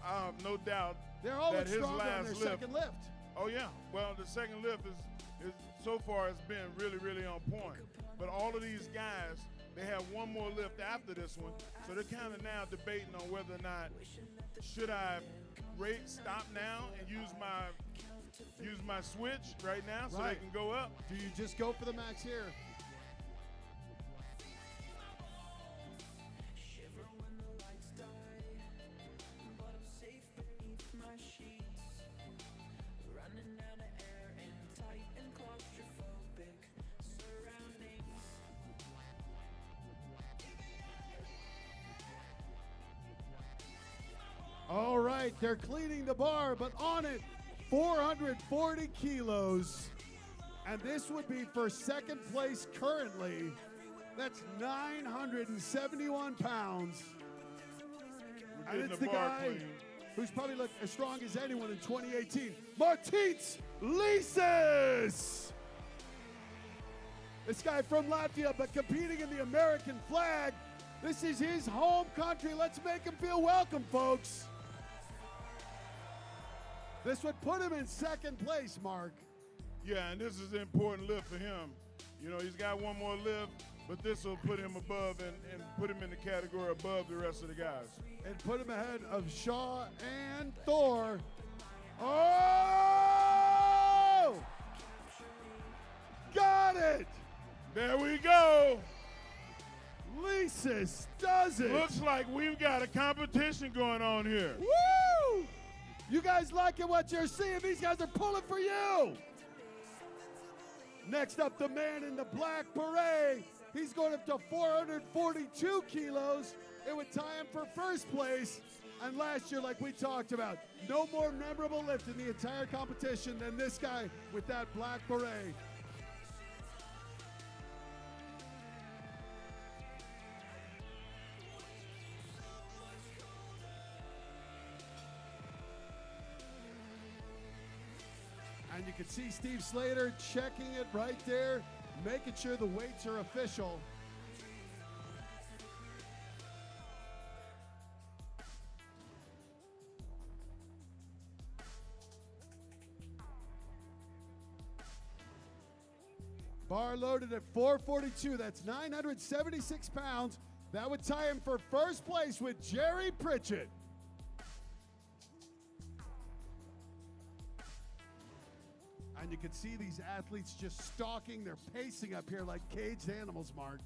I have no doubt They're all that his stronger on last their lift. second lift. Oh yeah, well the second lift is so far has been really, really on point. But all of these guys, they have one more lift after this one, so they're kind of now debating on whether or not should I stop now and use my switch right now so Right. they can go up. Do you just go for the max here? All right, they're cleaning the bar, but on it, 440 kilos. And this would be for second place currently. That's 971 pounds. And Getting it's the the bar guy clean. who's probably looked as strong as anyone in 2018, Martins Lisis. This guy from Latvia, but competing in the American flag. This is his home country. Let's make him feel welcome, folks. This would put him in second place, Mark. Yeah, and this is an important lift for him. You know, he's got one more lift, but this will put him above and put him in the category above the rest of the guys. And put him ahead of Shaw and Thor. Oh! Got it! There we go. Lisis does it. Looks like we've got a competition going on here. Woo! You guys liking what you're seeing? These guys are pulling for you. Next up, the man in the black beret. He's going up to 442 kilos. It would tie him for first place. And last year, like we talked about, no more memorable lift in the entire competition than this guy with that black beret. And you can see Steve Slater checking it right there, making sure the weights are official. Bar loaded at 442. That's 976 pounds. That would tie him for first place with Jerry Pritchett. And you can see these athletes just stalking. They're pacing up here like caged animals, Mark,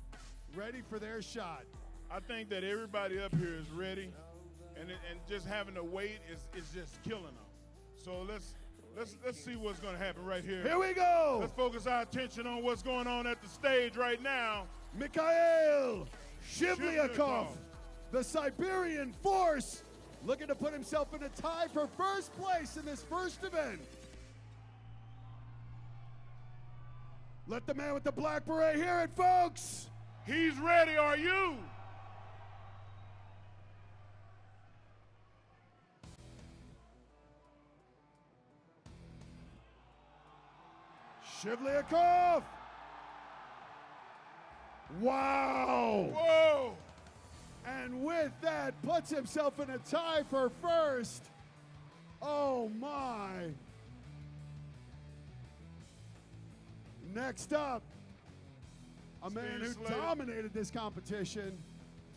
ready for their shot. I think that everybody up here is ready, and just having to wait is just killing them. So let's see what's going to happen right here. Here we go. Let's focus our attention on what's going on at the stage right now. Mikhail Shivlyakov, Shivlyakov. the Siberian Force, looking to put himself in a tie for first place in this first event. Let the man with the black beret hear it, folks. He's ready, are you? Shivlyakov. Wow. Whoa! And with that, puts himself in a tie for first. Oh my. Next up, a man who Steve Slater. dominated this competition.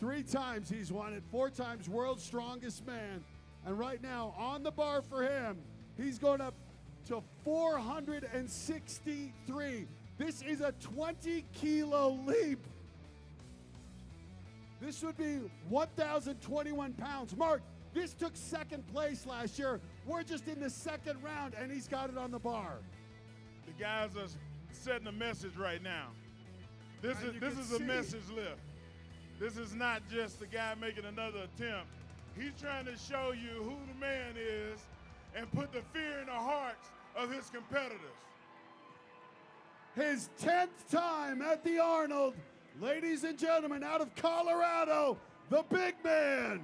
3 times he's won it, 4 times world's strongest man. And right now, on the bar for him, he's going up to 463. This is a 20-kilo leap. This would be 1,021 pounds. Mark, this took second place last year. We're just in the second round, and he's got it on the bar. The guys are setting a message right now. This And you is can a see- message lift. This is not just the guy making another attempt. He's trying to show you who the man is and put the fear in the hearts of his competitors. His 10th time at the Arnold. Ladies and gentlemen, out of Colorado, the big man,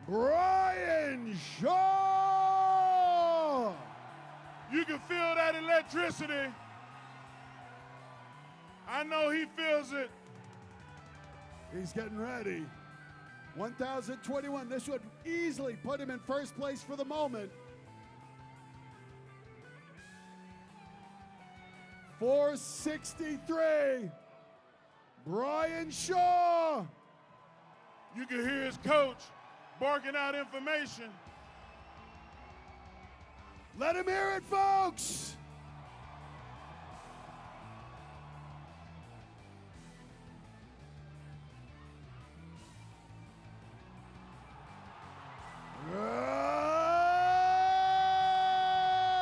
Brian Shaw. You can feel that electricity. I know he feels it. He's getting ready. 1,021. This would easily put him in first place for the moment. 463. Brian Shaw. You can hear his coach barking out information. Let him hear it, folks.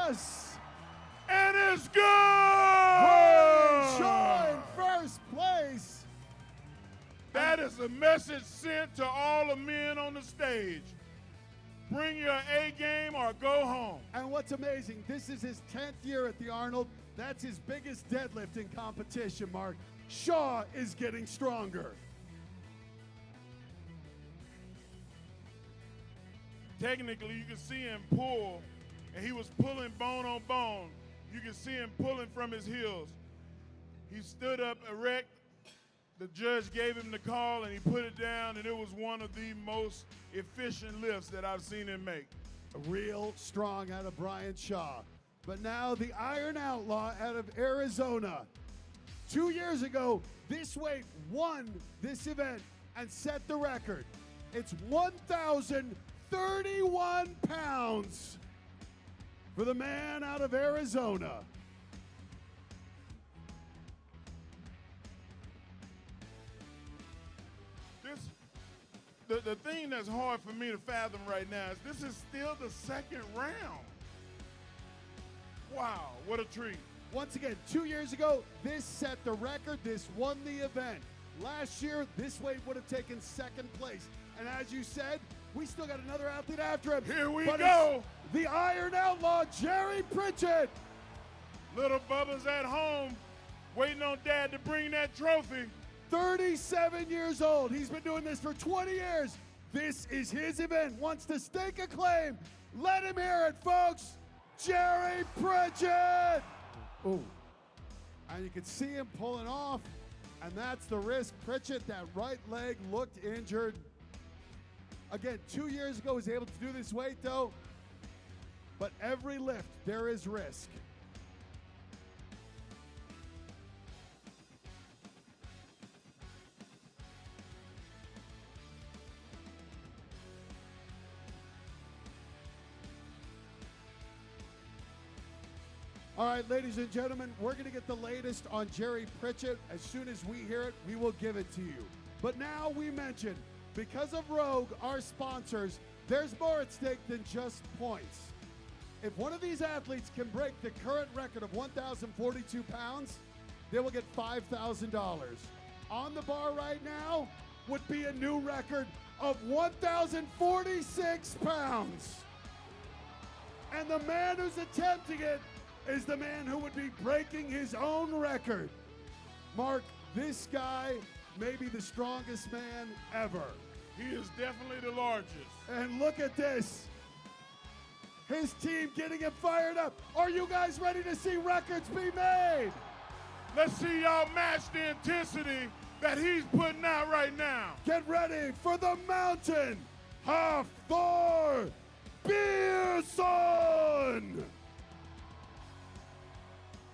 Yes! And it's good! Brian Shaw in first place. That is a message sent to all the men on the stage. Bring your A game or go home. And what's amazing, this is his 10th year at the Arnold. That's his biggest deadlifting competition, Mark. Shaw is getting stronger. Technically, you can see him pull, and he was pulling bone on bone. You can see him pulling from his heels. He stood up erect. The judge gave him the call, and he put it down, and it was one of the most efficient lifts that I've seen him make. Real strong out of Brian Shaw. But now the Iron Outlaw out of Arizona. 2 years ago, this weight won this event and set the record. It's 1,031 pounds for the man out of Arizona. The thing that's hard for me to fathom right now is this is still the second round. Wow, what a treat. Once again, 2 years ago, this set the record. This won the event. Last year, this weight would have taken second place. And as you said, we still got another athlete after him. Here we But go. it's the Iron Outlaw, Jerry Pritchett. Little Bubba's at home waiting on Dad to bring that trophy. 37 years old. He's been doing this for 20 years. This is his event. Wants to stake a claim. Let him hear it, folks. Jerry Pritchett. Ooh. And you can see him pulling off. And that's the risk. Pritchett, that right leg looked injured. Again, 2 years ago, was able to do this weight, though. But every lift, there is risk. All right, ladies and gentlemen, we're going to get the latest on Jerry Pritchett. As soon as we hear it, we will give it to you. But now we mention, because of Rogue, our sponsors, there's more at stake than just points. If one of these athletes can break the current record of 1,042 pounds, they will get $5,000. On the bar right now would be a new record of 1,046 pounds. And the man who's attempting it is the man who would be breaking his own record. Mark, this guy may be the strongest man ever. He is definitely the largest. And look at this. His team getting him fired up. Are you guys ready to see records be made? Let's see y'all match the intensity that he's putting out right now. Get ready for the Mountain of Thor Bjornsson.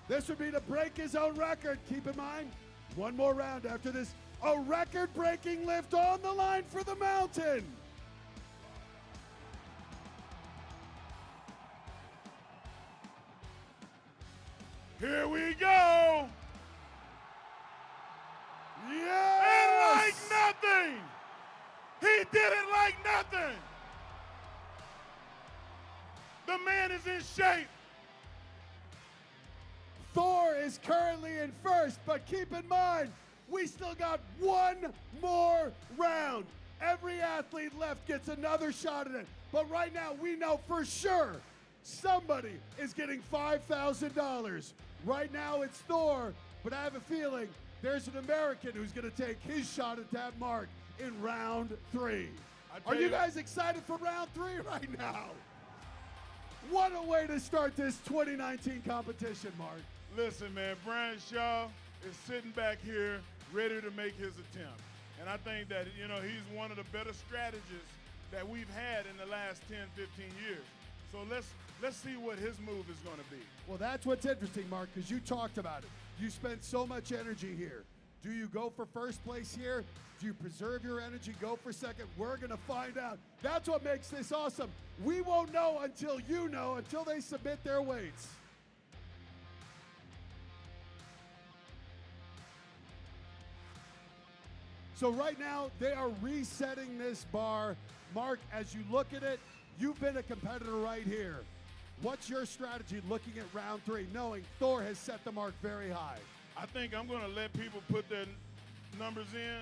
This would be to break his own record. Keep in mind, one more round after this. A record-breaking lift on the line for the Mountain. Here we go. Yes! And like nothing, he did it like nothing. The man is in shape. Thor is currently in first, but keep in mind, we still got one more round. Every athlete left gets another shot at it. But right now, we know for sure somebody is getting $5,000. Right now, it's Thor, but I have a feeling there's an American who's going to take his shot at that mark in round 3. Are you guys excited for round 3 right now? What a way to start this 2019 competition, Mark. Listen, man, Brian Shaw is sitting back here ready to make his attempt. And I think that, he's one of the better strategists that we've had in the last 10, 15 years. So let's see what his move is going to be. Well, that's what's interesting, Mark, because you talked about it. You spent so much energy here. Do you go for first place here? Do you preserve your energy, go for second? We're going to find out. That's what makes this awesome. We won't know until you know, until they submit their weights. So right now, they are resetting this bar. Mark, as you look at it, you've been a competitor right here. What's your strategy looking at round 3, knowing Thor has set the mark very high? I think I'm going to let people put their numbers in,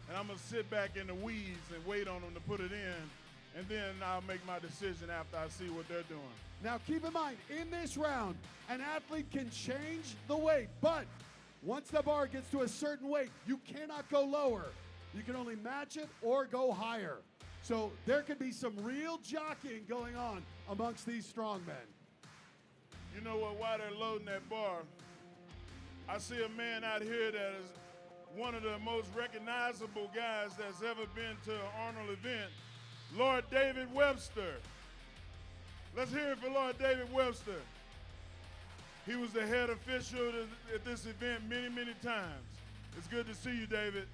and I'm going to sit back in the weeds and wait on them to put it in, and then I'll make my decision after I see what they're doing. Now keep in mind, in this round, an athlete can change the weight, but once the bar gets to a certain weight, you cannot go lower. You can only match it or go higher. So there could be some real jockeying going on amongst these strongmen. You know what, while they're loading that bar, I see a man out here that is one of the most recognizable guys that's ever been to an Arnold event, Lord David Webster. Let's hear it for Lord David Webster. He was the head official at this event many, many times. It's good to see you, David.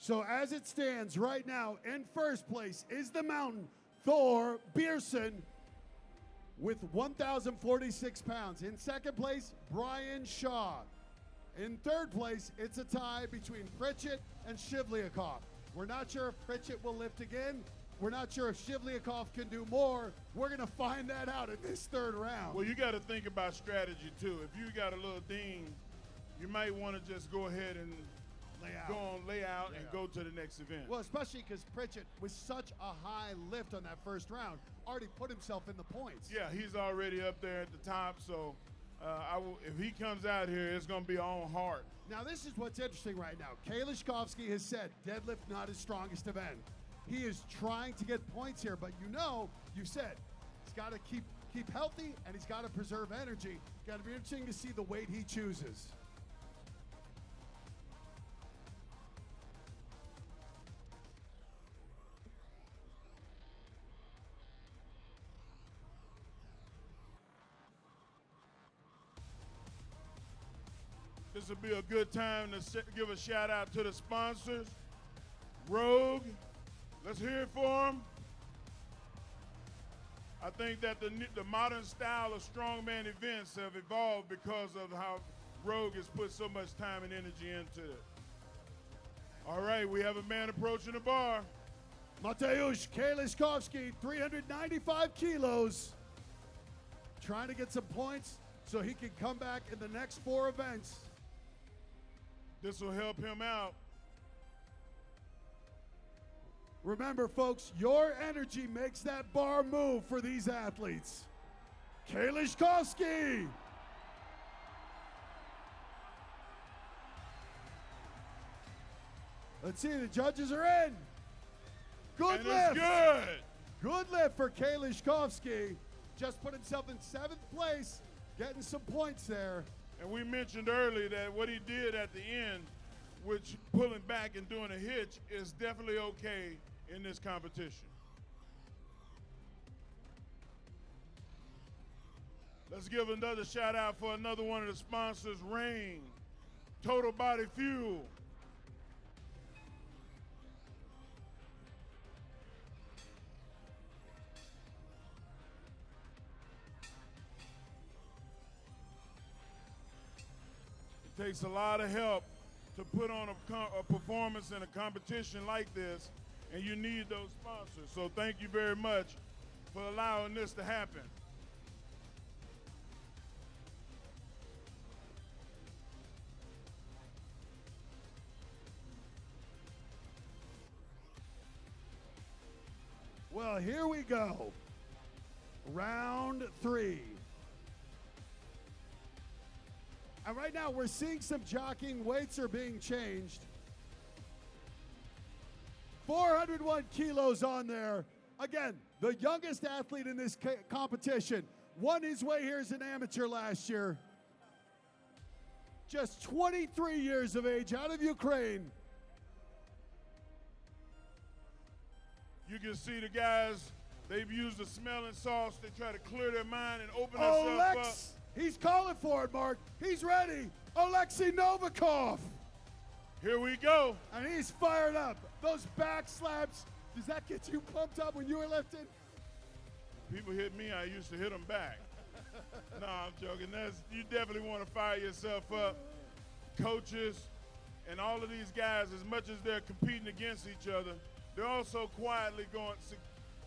So as it stands right now, in first place is the Mountain, Thor Bjornsson, with 1,046 pounds. In second place, Brian Shaw. In third place, it's a tie between Pritchett and Shivliakov. We're not sure if Pritchett will lift again. We're not sure if Shivliakov can do more. We're going to find that out in this third round. Well, you got to think about strategy, too. If you got a little ding, you might want to just go ahead and lay out and go to the next event. Well, especially because Pritchett, with such a high lift on that first round, already put himself in the points. Yeah, he's already up there at the top, so if he comes out here, it's going to be on hard. Now, this is what's interesting right now. Kalishkovsky has said deadlift not his strongest event. He is trying to get points here, but you said he's got to keep healthy and he's got to preserve energy. Got to be interesting to see the weight he chooses. this will be a good time to give a shout out to the sponsors. Rogue, let's hear it for them. I think that the modern style of strongman events have evolved because of how Rogue has put so much time and energy into it. All right, we have a man approaching the bar. Mateusz Kaliszkowski, 395 kilos, trying to get some points so he can come back in the next 4 events. This will help him out. Remember, folks, your energy makes that bar move for these athletes. Kaliszkowski. Let's see, the judges are in. Good And lift. it's good. Good lift for Kaliszkowski. Just put himself in 7th place, getting some points there. And we mentioned earlier that what he did at the end, which pulling back and doing a hitch, is definitely okay in this competition. Let's give another shout out for another one of the sponsors, Rain, Total Body Fuel. It takes a lot of help to put on a performance in a competition like this, and you need those sponsors. So thank you very much for allowing this to happen. Well, here we go. Round 3. And right now we're seeing some jockeying. Weights are being changed. 401 kilos on there. Again, the youngest athlete in this competition. Won his way here as an amateur last year. Just 23 years of age, out of Ukraine. You can see the guys, they've used the smelling sauce. They try to clear their mind and open themselves up. He's calling for it, Mark. He's ready. Alexei Novikov. Here we go. And he's fired up. Those back slaps, does that get you pumped up when you were lifting? People hit me, I used to hit them back. No, I'm joking. You definitely want to fire yourself up. Coaches and all of these guys, as much as they're competing against each other, they're also quietly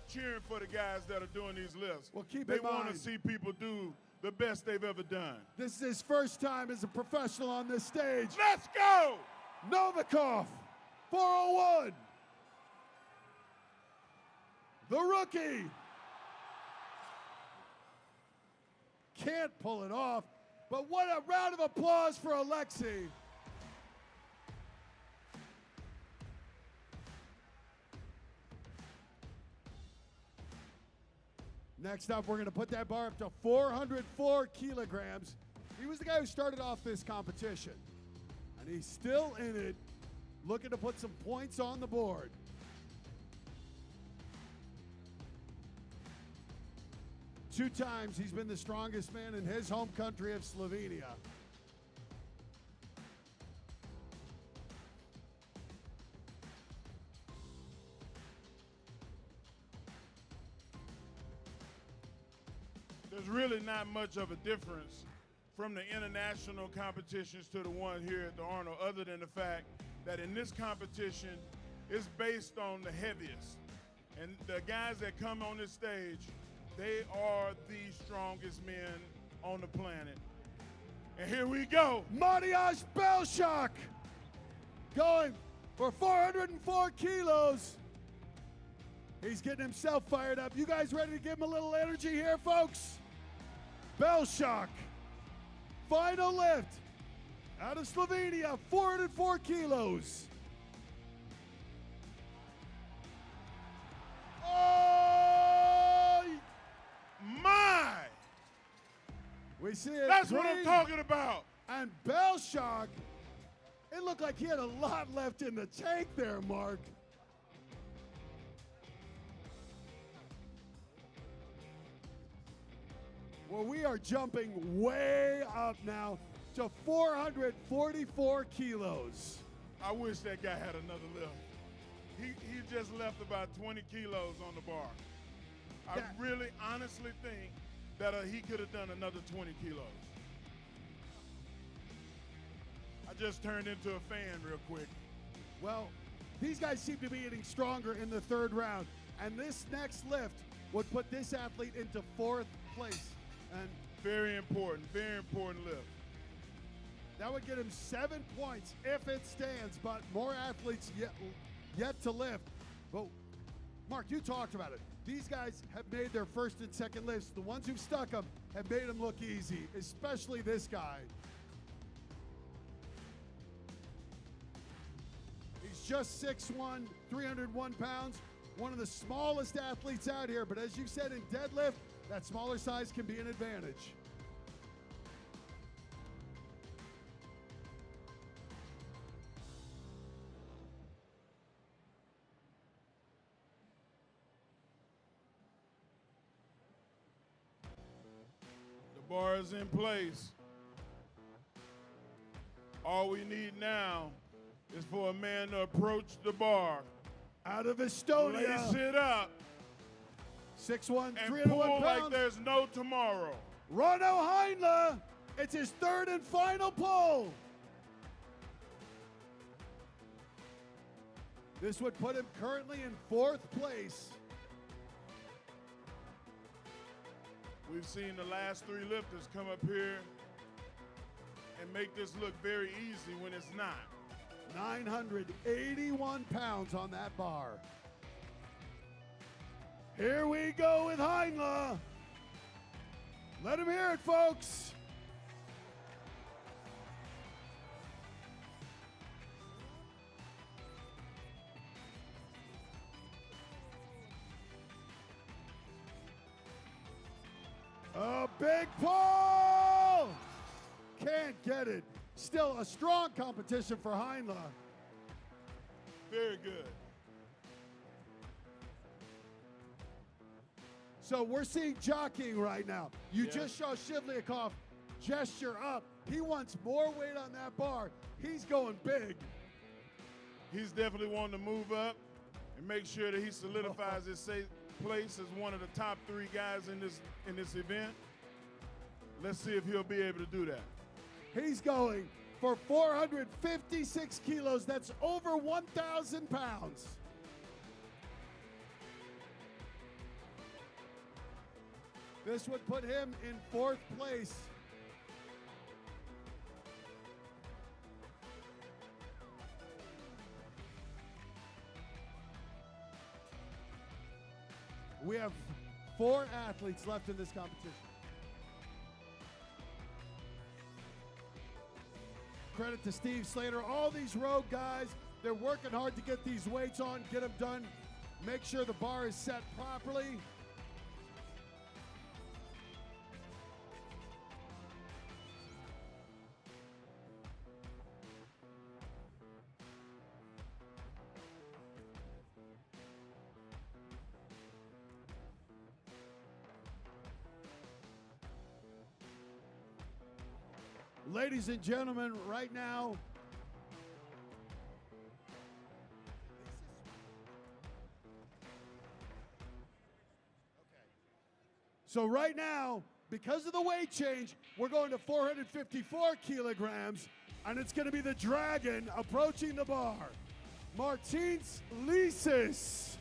cheering for the guys that are doing these lifts. Well, keep they in want mind, to see people do the best they've ever done. This is his first time as a professional on this stage. Let's go! Novikov, 401. The rookie. Can't pull it off, but what a round of applause for Alexei. Next up, we're going to put that bar up to 404 kilograms. He was the guy who started off this competition, and he's still in it, looking to put some points on the board. Two times he's been the strongest man in his home country of Slovenia. There's really not much of a difference from the international competitions to the one here at the Arnold, other than the fact that in this competition, it's based on the heaviest. And the guys that come on this stage, they are the strongest men on the planet. And here we go. Mariusz Belshak going for 404 kilos. He's getting himself fired up. You guys ready to give him a little energy here, folks? Belshak, final lift, out of Slovenia, 404 kilos. Oh, my! We see it. That's what I'm talking about. And Belshak, it looked like he had a lot left in the tank there, Mark. Well, we are jumping way up now to 444 kilos. I wish that guy had another lift. He just left about 20 kilos on the bar. I really honestly think that he could have done another 20 kilos. I just turned into a fan real quick. Well, these guys seem to be getting stronger in the third round, and this next lift would put this athlete into 4th place. And very important lift. that would get him 7 points if it stands, but more athletes yet to lift. But Mark, you talked about it. These guys have made their first and second lifts. The ones who've stuck them have made them look easy, especially this guy. He's just 6'1", 301 pounds, one of the smallest athletes out here, but as you said in deadlift, that smaller size can be an advantage. The bar is in place. All we need now is for a man to approach the bar, Out of Estonia, lace it up, 6'1", and 301 pull pounds. like there's no tomorrow. Ronno Heinle, it's his third and final pull. This would put him currently in 4th place. We've seen the last 3 lifters come up here and make this look very easy when it's not. 981 pounds on that bar. Here we go with Heinle. Let him hear it, folks. A big pull! Can't get it. Still a strong competition for Heinle. Very good. So we're seeing jockeying right now. You Yeah. just saw Shivlyakov gesture up. He wants more weight on that bar. He's going big. He's definitely wanting to move up and make sure that he solidifies his place as one of the top 3 guys in this event. Let's see if he'll be able to do that. He's going for 456 kilos. That's over 1,000 pounds. This would put him in 4th place. We have 4 athletes left in this competition. Credit to Steve Slater. All these rogue guys, they're working hard to get these weights on, get them done, make sure the bar is set properly. Ladies and gentlemen, right now, so right now, because of the weight change, we're going to 454 kilograms, and it's going to be the Dragon approaching the bar. Martins Lisis.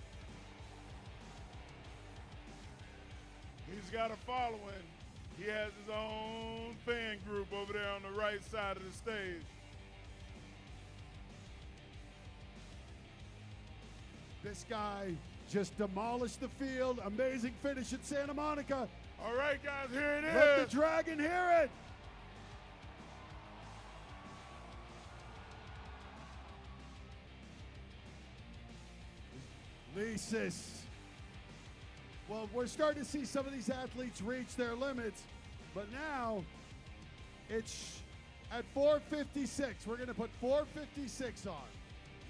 He's got a following. He has his own fan group over there on the right side of the stage. This guy just demolished the field. Amazing finish at Santa Monica. All right, guys, here it Let is. the Dragon hear it. Lisis. Well, we're starting to see some of these athletes reach their limits, but now it's at 456. We're going to put 456 on.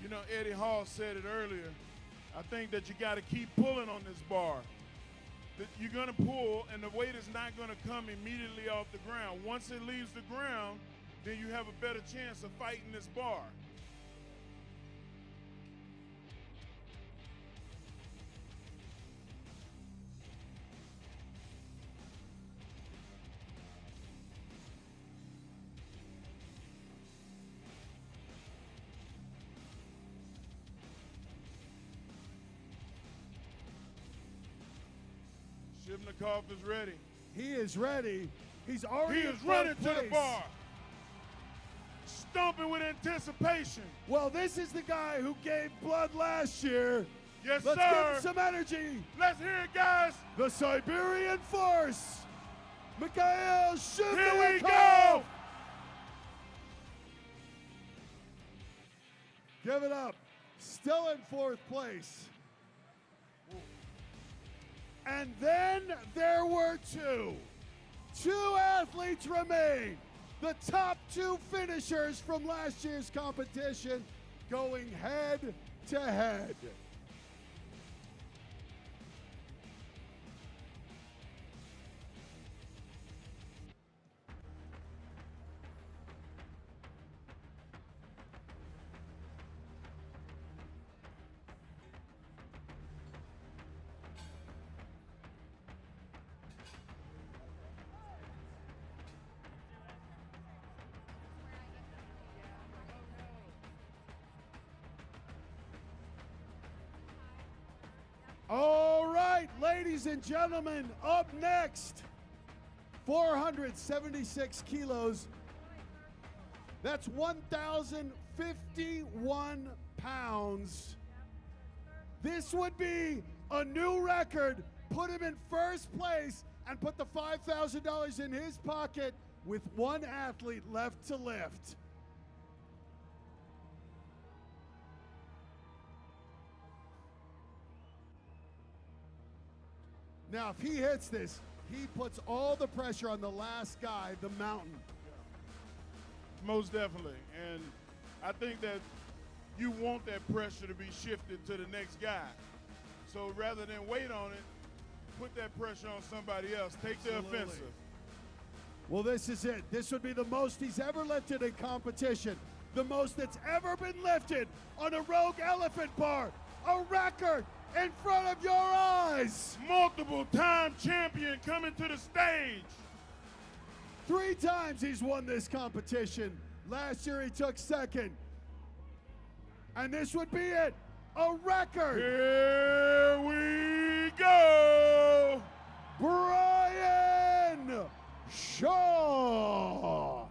You know, Eddie Hall said it earlier. I think that you got to keep pulling on this bar. That you're going to pull, and the weight is not going to come immediately off the ground. Once it leaves the ground, then you have a better chance of fighting this bar. Shivnikov is ready. He is ready. He's already He in is fourth running to the place. bar. Stomping with anticipation. Well, this is the guy who gave blood last year. Yes, Let's sir. give him some energy. Let's hear it, guys. The Siberian Force, Mikhail Shivnikov. Here we go. Give it up. Still in fourth place. And then there were two. Two athletes remain. The top two finishers from last year's competition going head to head. All right, ladies and gentlemen, up next, 476 kilos. That's 1,051 pounds. This would be a new record, put him in first place, and put the $5,000 in his pocket with one athlete left to lift. Now, if he hits this, he puts all the pressure on the last guy, the mountain. Most definitely. And I think that you want that pressure to be shifted to the next guy. So rather than wait on it, put that pressure on somebody else. Take Absolutely. the offensive. Well, this is it. This would be the most he's ever lifted in competition. The most that's ever been lifted on a Rogue Elephant bar. A record in front of your eyes. Multiple time champion coming to the stage. 3 times he's won this competition. Last year he took second. And this would be it. A record. Here we go. Brian Shaw.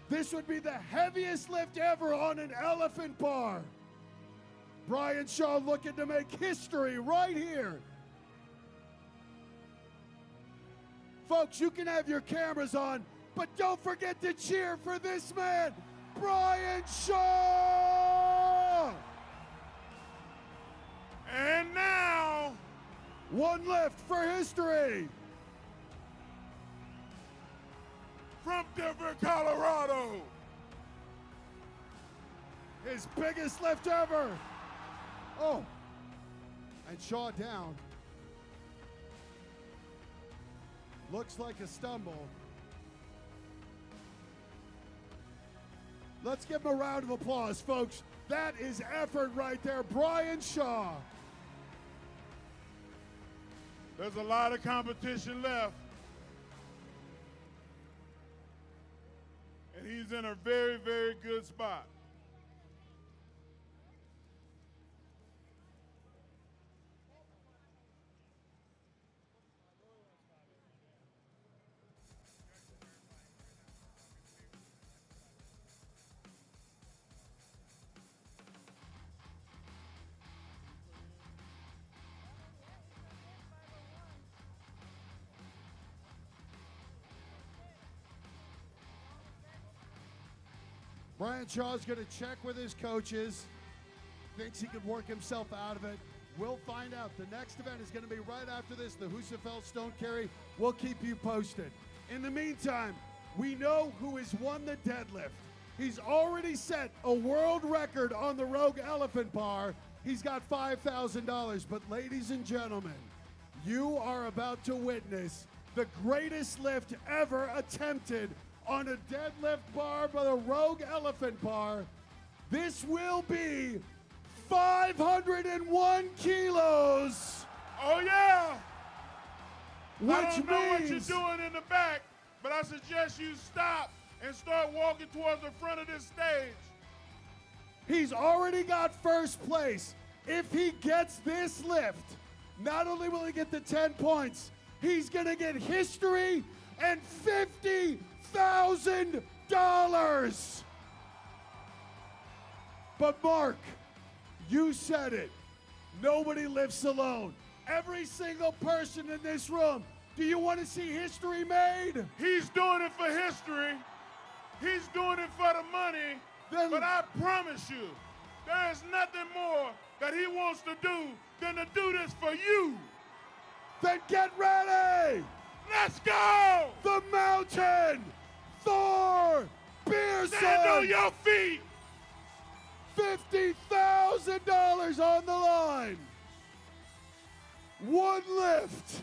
This would be the heaviest lift ever on an elephant bar. Brian Shaw looking to make history right here. Folks, you can have your cameras on, but don't forget to cheer for this man, Brian Shaw! And now, one lift for history. from Denver, Colorado, His biggest lift ever. Oh, and Shaw down. Looks like a stumble. Let's give him a round of applause, folks. That is effort right there. Brian Shaw. there's a lot of competition left. And he's in a very, very good spot. Brian Shaw's going to check with his coaches. Thinks he could work himself out of it. We'll find out. The next event is going to be right after this, the Husafeld Stone Carry. We'll keep you posted. In the meantime, we know who has won the deadlift. He's already set a world record on the Rogue Elephant Bar. He's got $5,000. But ladies and gentlemen, you are about to witness the greatest lift ever attempted on a deadlift bar by the Rogue Elephant Bar. This will be 501 kilos. Oh, yeah. I Which don't know what you're means doing in the back, but I suggest you stop and start walking towards the front of this stage. he's already got first place. If he gets this lift, not only will he get the 10 points, he's gonna get history and $50,000. But Mark, you said it. Nobody lifts alone. Every single person in this room, do you want to see history made? He's doing it for history. He's doing it for the money. Then- But I promise you, there is nothing more that he wants to do than to do this for you. Then get ready! Let's go! The Mountain, Thor Pearson! Stand on your feet! $50,000 on the line. One lift.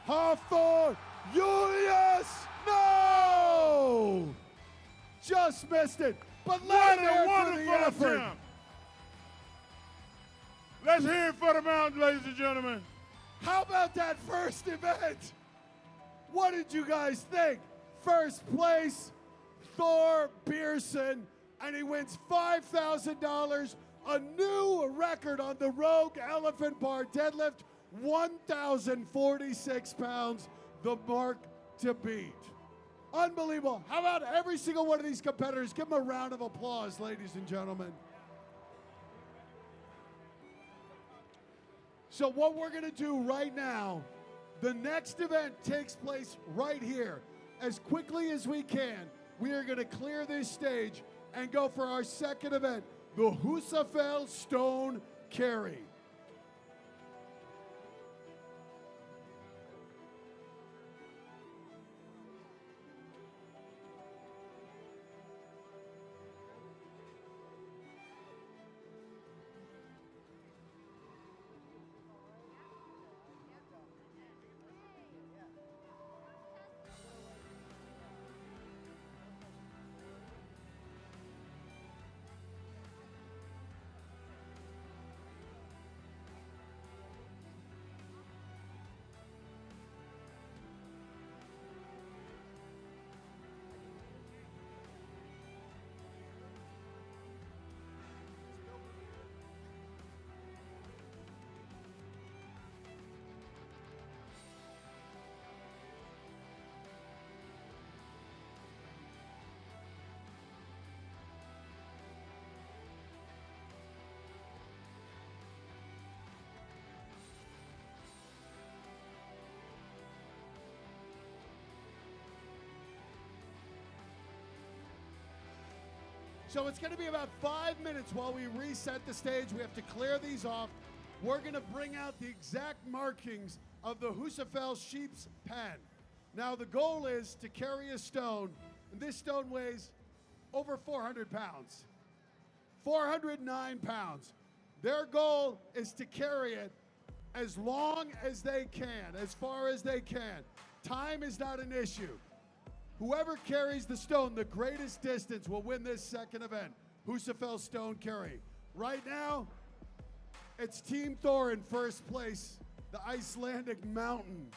Hafthor Julius! No! Just missed it. But What let a there for the wonderful effort. attempt! Let's hear it for the Mountain, ladies and gentlemen. How about that first event? What did you guys think? First place, Thor Pearson, and he wins $5,000, a new record on the Rogue Elephant Bar deadlift, 1,046 pounds, the mark to beat. Unbelievable. How about every single one of these competitors? Give them a round of applause, ladies and gentlemen. So what we're gonna do right now, the next event takes place right here. As quickly as we can, we are gonna clear this stage and go for our second event, the Husafell Stone Carry. So it's going to be about 5 minutes while we reset the stage. We have to clear these off. We're going to bring out the exact markings of the Husafell sheep's pen. Now the goal is to carry a stone, and this stone weighs over 400 pounds. 409 pounds. Their goal is to carry it as long as they can, as far as they can. Time is not an issue. Whoever carries the stone the greatest distance will win this second event, Husafell Stone Carry. Right now, it's Team Thor in first place, the Icelandic Mountain.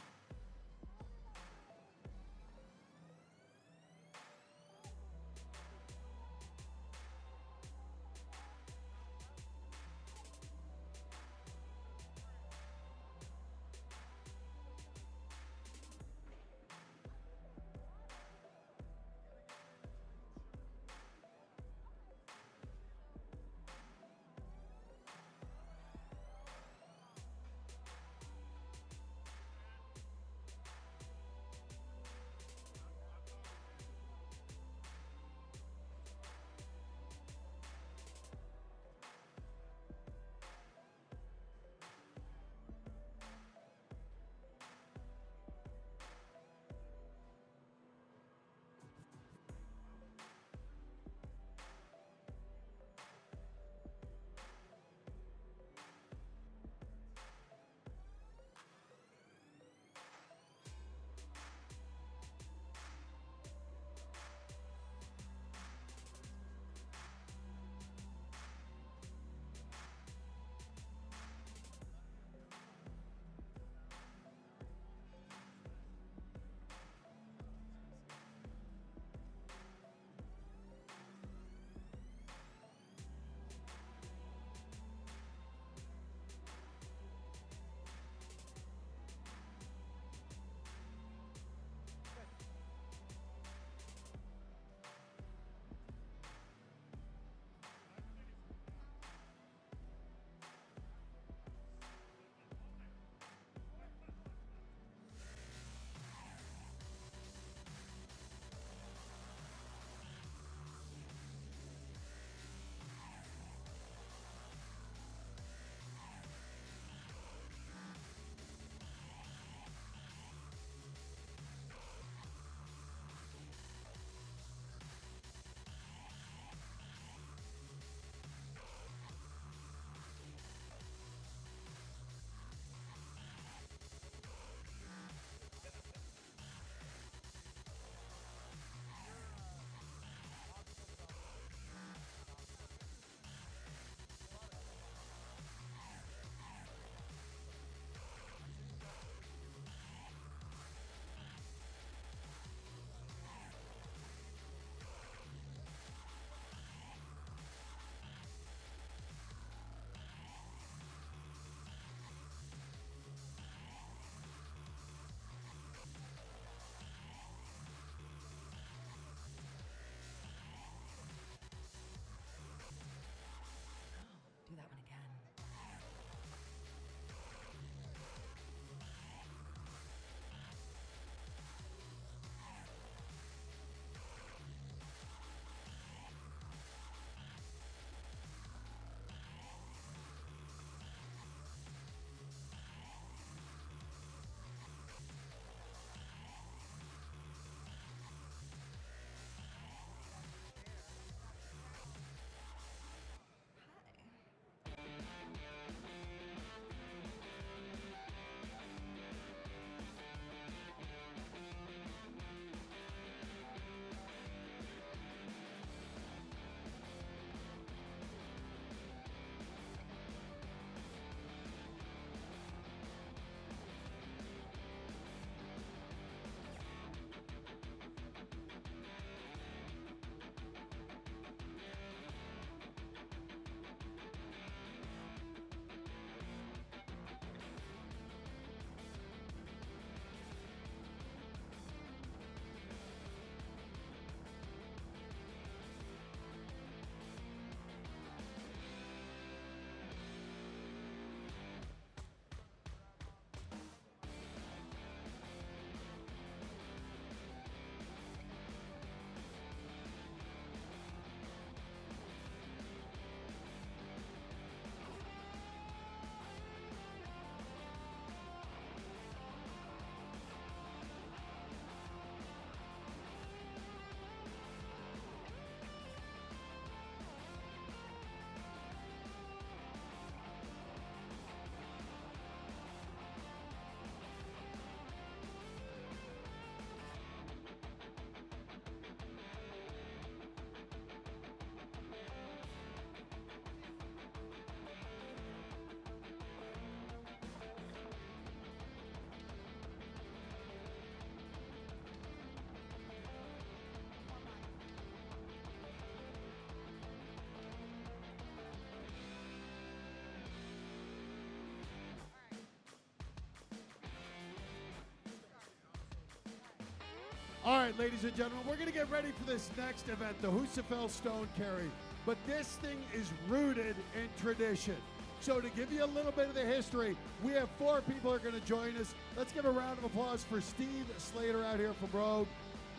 All right, ladies and gentlemen, we're going to get ready for this next event, the Husafell Stone Carry. But this thing is rooted in tradition. So to give you a little bit of the history, we have 4 people who are going to join us. Let's give a round of applause for Steve Slater out here from Rogue.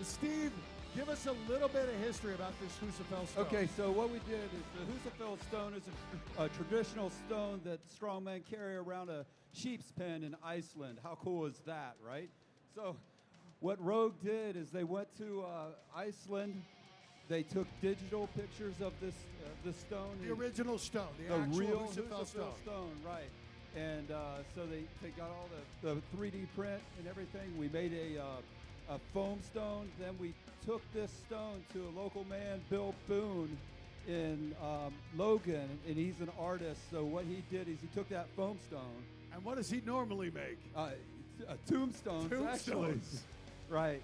Steve, give us a little bit of history about this Husafell Stone. Okay, so what we did is the Husafell Stone is a traditional stone that strongmen carry around a sheep's pen in Iceland. How cool is that, right? So what Rogue did is they went to Iceland. They took digital pictures of this stone. The original stone, the actual real Husafell Stone. right. And so they got all the 3D print and everything. We made a foam stone. Then we took this stone to a local man, Bill Boone, in Logan, and he's an artist. So what he did is he took that foam stone. And what does he normally make? Tombstones, actually. Tombstones. Right.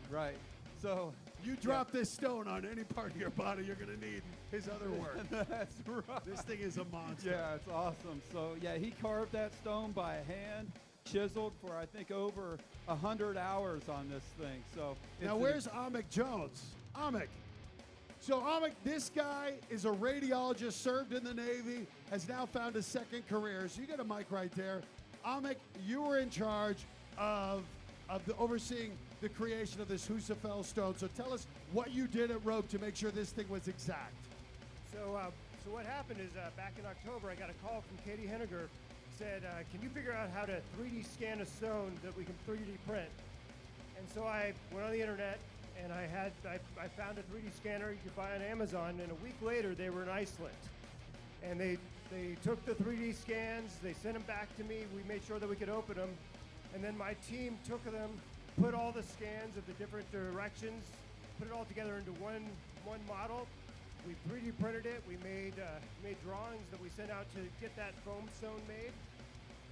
So You drop this stone on any part of your body, you're going to need his other work. that's right. This thing is a monster. Yeah, it's awesome. So yeah, he carved that stone by hand, chiseled for I think over 100 hours on this thing. So Now, where's Amik Jones? Amik. So, Amik, this guy is a radiologist, served in the Navy, has now found a second career. So, you got a mic right there. Amik, you were in charge of overseeing the creation of this Husafell stone. So, tell us what you did at Rogue to make sure this thing was exact. So what happened is back in October, I got a call from Katie Henniger. Said, can you figure out how to 3D scan a stone that we can 3D print? And so I went on the internet and I found a 3D scanner you could buy on Amazon. And a week later, they were in Iceland. And they took the 3D scans, they sent them back to me. We made sure that we could open them. And then my team took them, put all the scans of the different directions, put it all together into one model. We 3D printed it. We made drawings that we sent out to get that foam stone made.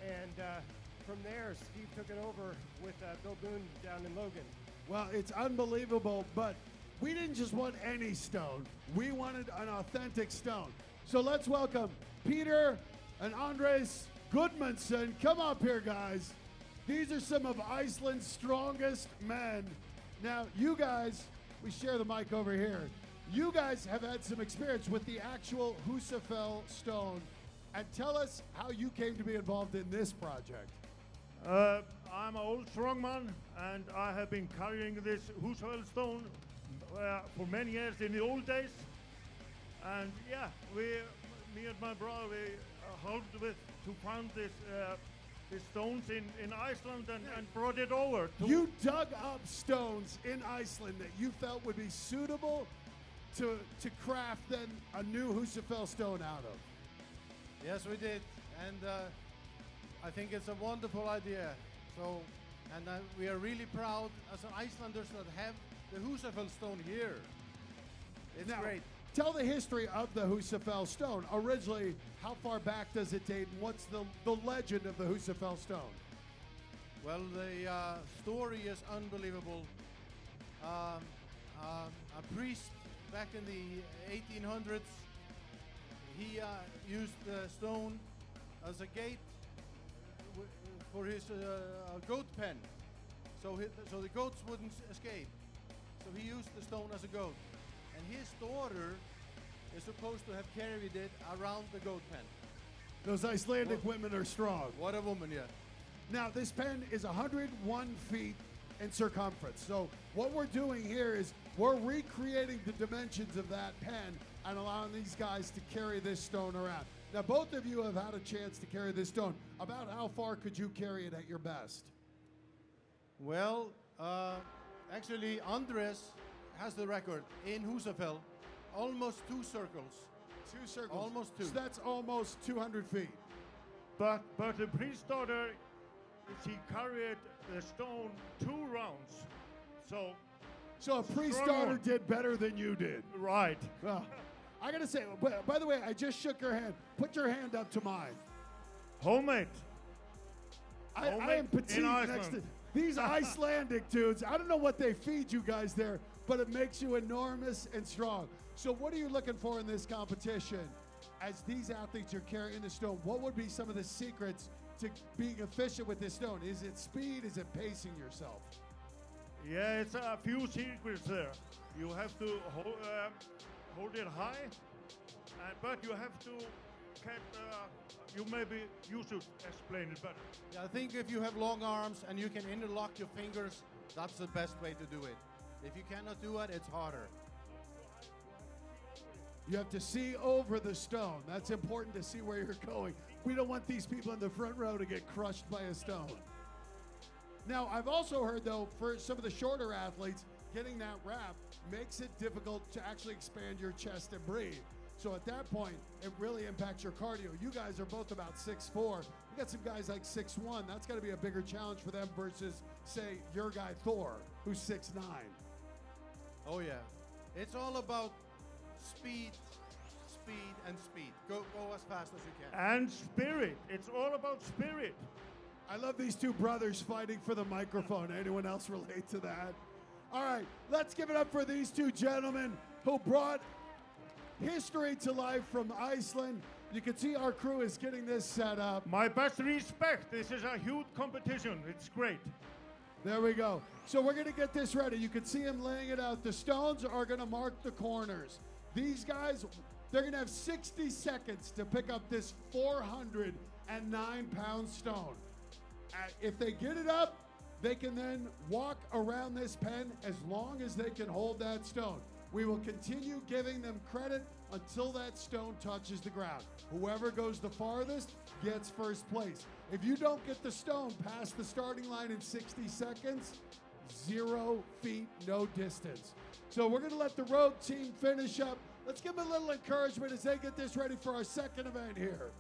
And from there, Steve took it over with Bill Boone down in Logan. Well, it's unbelievable, but we didn't just want any stone. We wanted an authentic stone. So let's welcome Peter and Andres Gudmundsson. Come up here, guys. These are some of Iceland's strongest men. Now, you guys, we share the mic over here. You guys have had some experience with the actual Husafell stone. And tell us how you came to be involved in this project. I'm an old strongman, and I have been carrying this Husafell stone for many years in the old days. And yeah, me and my brother, we helped to find these stones in Iceland and brought it over. You dug up stones in Iceland that you felt would be suitable to craft then a new Husafell stone out of. Yes, we did, and I think it's a wonderful idea. So, and we are really proud as an Icelanders that have the Husafell stone here. It's Now, great. Tell the history of the Husafell stone. Originally, how far back does it date, and what's the legend of the Husafell stone? Well, the story is unbelievable. A priest back in the 1800s, he used the stone as a gate for his goat pen, so the goats wouldn't escape. So he used the stone as a goat, and his daughter is supposed to have carried it around the goat pen. Those Icelandic women are strong. What a woman, yeah. Now, this pen is 101 feet in circumference. So what we're doing here is we're recreating the dimensions of that pen and allowing these guys to carry this stone around. Now, both of you have had a chance to carry this stone. About how far could you carry it at your best? Well, actually, Andres has the record in Husafell, almost 2 circles. 2 circles. Almost 2. So that's almost 200 feet. But the priest's daughter, she carried the stone 2 rounds. So a priest's Strong daughter one. did better than you did. Right. Well, I gotta say, by the way, I just shook your hand. Put your hand up to mine. Homemade. I am Homemade petite in next to Iceland. these Icelandic dudes. I don't know what they feed you guys there, but it makes you enormous and strong. So what are you looking for in this competition? As these athletes are carrying the stone, what would be some of the secrets to being efficient with this stone? Is it speed? Is it pacing yourself? Yeah, it's a few secrets there. You have to hold it high, but you have to get. You should explain it better. Yeah, I think if you have long arms and you can interlock your fingers, that's the best way to do it. If you cannot do it, it's harder. You have to see over the stone. That's important to see where you're going. We don't want these people in the front row to get crushed by a stone. Now, I've also heard, though, for some of the shorter athletes, getting that wrap makes it difficult to actually expand your chest and breathe. So at that point, it really impacts your cardio. You guys are both about 6'4". You got some guys like 6'1". That's got to be a bigger challenge for them versus, say, your guy Thor, who's 6'9". Oh yeah, it's all about speed, speed, and speed. Go as fast as you can. And spirit. It's all about spirit. I love these two brothers fighting for the microphone. Anyone else relate to that? All right, let's give it up for these two gentlemen who brought history to life from Iceland. You can see our crew is getting this set up. My best respect. This is a huge competition. It's great. There we go. So we're going to get this ready. You can see him laying it out. The stones are going to mark the corners. These guys, they're going to have 60 seconds to pick up this 409-pound stone. If they get it up, they can then walk around this pen as long as they can hold that stone. We will continue giving them credit until that stone touches the ground. Whoever goes the farthest gets first place. If you don't get the stone past the starting line in 60 seconds, 0 feet, no distance. So we're going to let the Rogue team finish up. Let's give them a little encouragement as they get this ready for our second event here.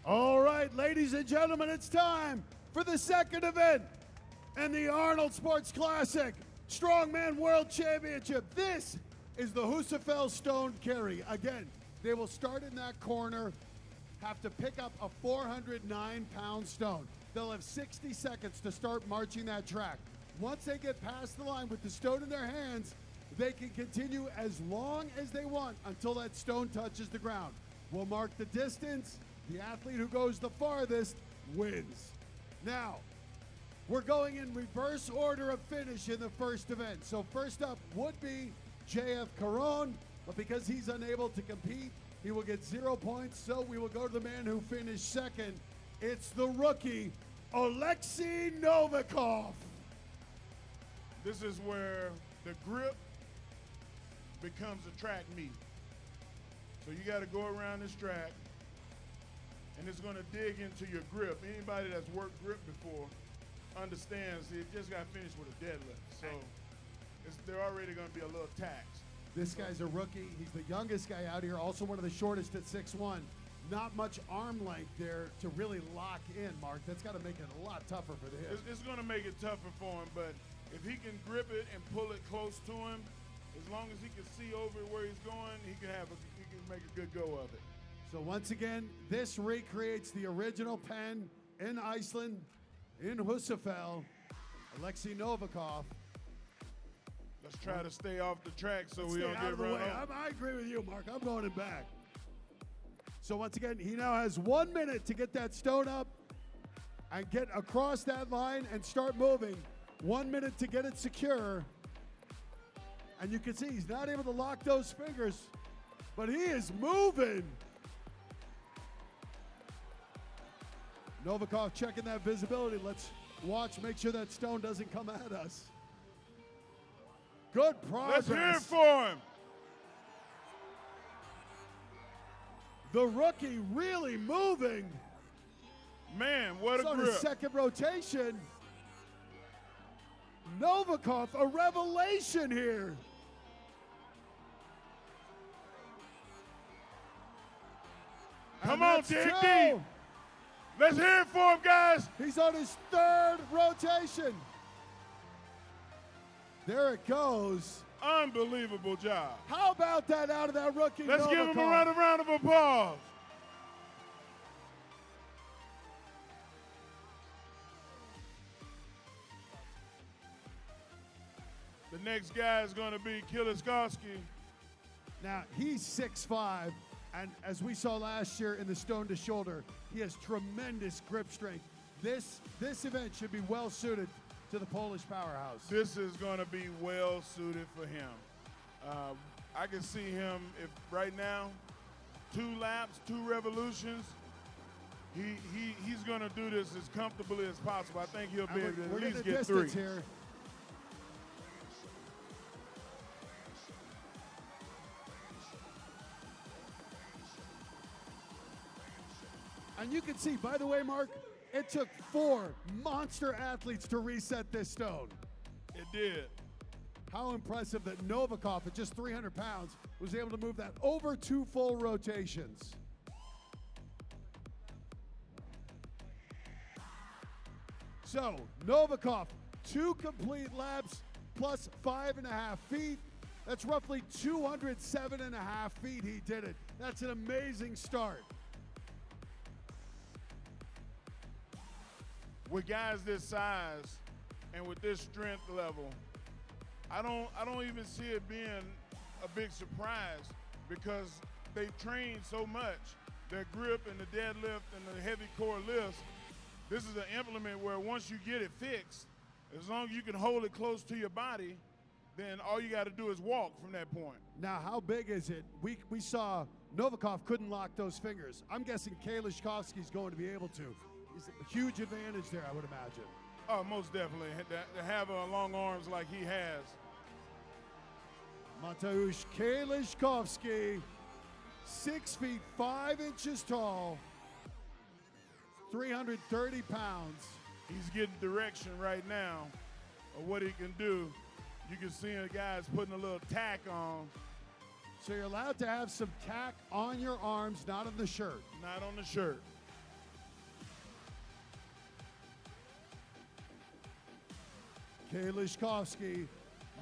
All right, ladies and gentlemen, it's time for the second event in the Arnold Sports Classic Strongman World Championship. This is the Husafell Stone Carry. Again, they will start in that corner, have to pick up a 409-pound stone. They'll have 60 seconds to start marching that track. Once they get past the line with the stone in their hands, they can continue as long as they want until that stone touches the ground. We'll mark the distance. The athlete who goes the farthest wins. Now, we're going in reverse order of finish in the first event. So first up would be JF Caron, but because he's unable to compete, he will get 0 points. So we will go to the man who finished second. It's the rookie, Alexei Novikov. This is where the grip becomes a track meet. So you got to go around this track, and it's going to dig into your grip. Anybody that's worked grip before understands it just got finished with a deadlift. So they're already going to be a little taxed. This guy's a rookie. He's the youngest guy out here, also one of the shortest at 6'1". Not much arm length there to really lock in, Mark. That's got to make it a lot tougher for the hip. It's going to make it tougher for him, but if he can grip it and pull it close to him, as long as he can see over where he's going, he can make a good go of it. So once again, this recreates the original pen in Iceland, in Husafell. Alexei Novikov. Let's try to stay off the track so we Stay don't out get of the run way. over. I agree with you, Mark. I'm going it back. So once again, he now has 1 minute to get that stone up and get across that line and start moving. 1 minute to get it secure. And you can see he's not able to lock those fingers, but he is moving. Novikov checking that visibility. Let's watch, make sure that stone doesn't come at us. Good progress. Let's hear it for him. The rookie really moving. Man, what a On grip. his second rotation. Novikov, a revelation here. Come And on, that's dig two. deep. Let's hear it for him, guys. He's on his third rotation. There it goes. Unbelievable job. How about that out of that rookie? Let's give him a Novikov? round of applause. The next guy is going to be Kiliskowski. Now, he's 6'5", and as we saw last year in the stone to shoulder, he has tremendous grip strength. This event should be well suited to the Polish powerhouse. This is going to be well suited for him. I can see him, if right now, 2 laps, 2 revolutions, he's going to do this as comfortably as possible. I think he'll be able to We're at least getting a get 3. distance here. And you can see, by the way, Mark, it took 4 monster athletes to reset this stone. It did. How impressive that Novikov, at just 300 pounds, was able to move that over 2 full rotations. So, Novikov, 2 complete laps plus 5.5 feet. That's roughly 207.5 feet he did it. That's an amazing start. With guys this size and with this strength level, I don't even see it being a big surprise because they train so much. Their grip and the deadlift and the heavy core lifts, this is an implement where once you get it fixed, as long as you can hold it close to your body, then all you got to do is walk from that point. Now, how big is it? We saw Novikov couldn't lock those fingers. I'm guessing Kaliszkowski's going to be able to. It's a huge advantage there, I would imagine. Oh, most definitely. To have long arms like he has. Mateusz Kaliszkowski, 6 feet 5 inches tall, 330 pounds. He's getting direction right now of what he can do. You can see the guys putting a little tack on. So you're allowed to have some tack on your arms, not on the shirt. Not on the shirt. Kalishkovsky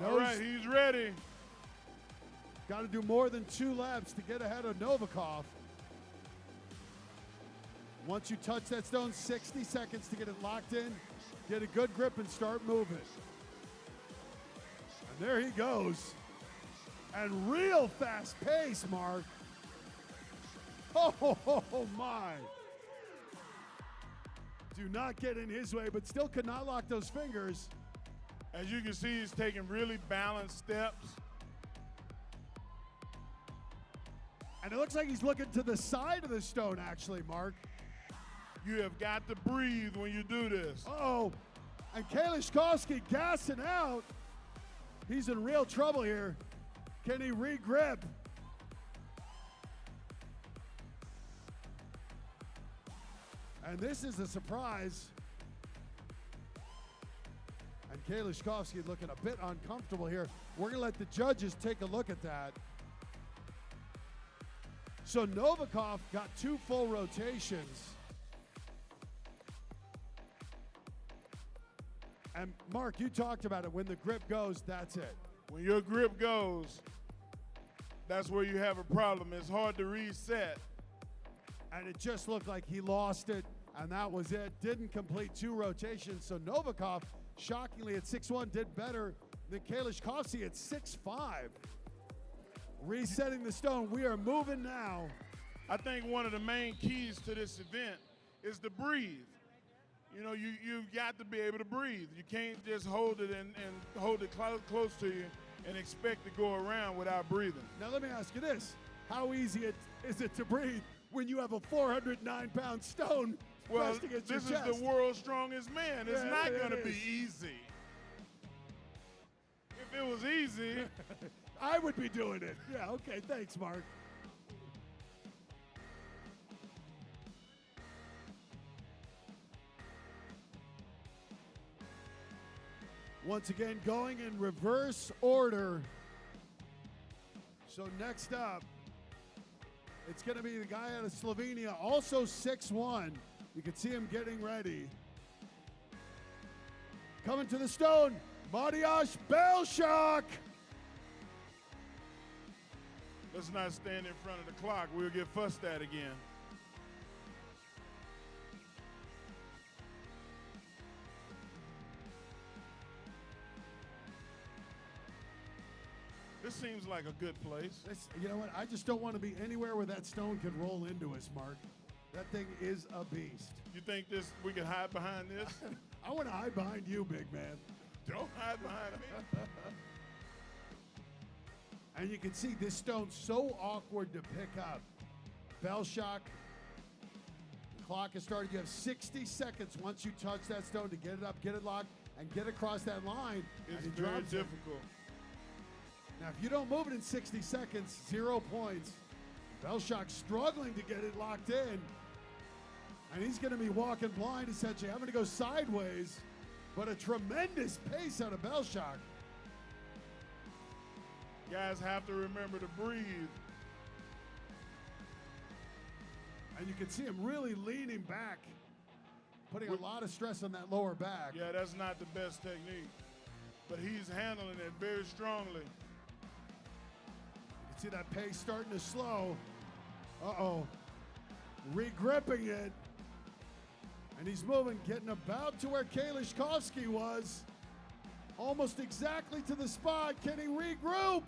All right, he's ready. got to do more than 2 laps to get ahead of Novikov. Once you touch that stone, 60 seconds to get it locked in, get a good grip, and start moving. And there he goes. And real fast pace, Mark. Oh, my. Do not get in his way, but still could not lock those fingers. As you can see, he's taking really balanced steps. And it looks like he's looking to the side of the stone, actually, Mark. You have got to breathe when you do this. Uh-oh. And Kalishkovsky gassing out. He's in real trouble here. Can he re-grip? And this is a surprise. And Kalishkovsky looking a bit uncomfortable here. We're going to let the judges take a look at that. So Novikov got 2 full rotations. And Mark, you talked about it. When the grip goes, that's it. When your grip goes, that's where you have a problem. It's hard to reset. And it just looked like he lost it, and that was it. Didn't complete 2 rotations. So Novikov, shockingly at 6'1", did better than Kalishkovsky at 6'5". Resetting the stone. We are moving now. I think one of the main keys to this event is to breathe. You know, you've got to be able to breathe. You can't just hold it and hold it close to you and expect to go around without breathing. Now let me ask you this. How easy is it to breathe when you have a 409-pound stone Well, pressed against your this chest? is the world's strongest man. It's Yeah, not it going to be is. easy. If it was easy, I would be doing it. Yeah, okay, thanks, Mark. Once again, going in reverse order. So next up, it's going to be the guy out of Slovenia, also 6'1". You can see him getting ready. Coming to the stone, Mariusz Belshak. let's not stand in front of the clock. We'll get fussed at again. This seems like a good place. You know what? I just don't want to be anywhere where that stone could roll into us, Mark. That thing is a beast. You think we can hide behind this? I want to hide behind you, big man. Don't hide behind me. And you can see this stone's so awkward to pick up. Belshak, the clock is started. You have 60 seconds once you touch that stone to get it up, get it locked, and get across that line. It's and he very drops it. difficult. Now, if you don't move it in 60 seconds, 0 points. Belshak struggling to get it locked in. And he's going to be walking blind, essentially, having to go sideways. But a tremendous pace out of Belshak. Guys have to remember to breathe. And you can see him really leaning back, putting a lot of stress on that lower back. Yeah, that's not the best technique. But he's handling it very strongly. You can see that pace starting to slow. Uh-oh. Regripping it. And he's moving, getting about to where Kalishkovsky was. Almost exactly to the spot. Can he regroup?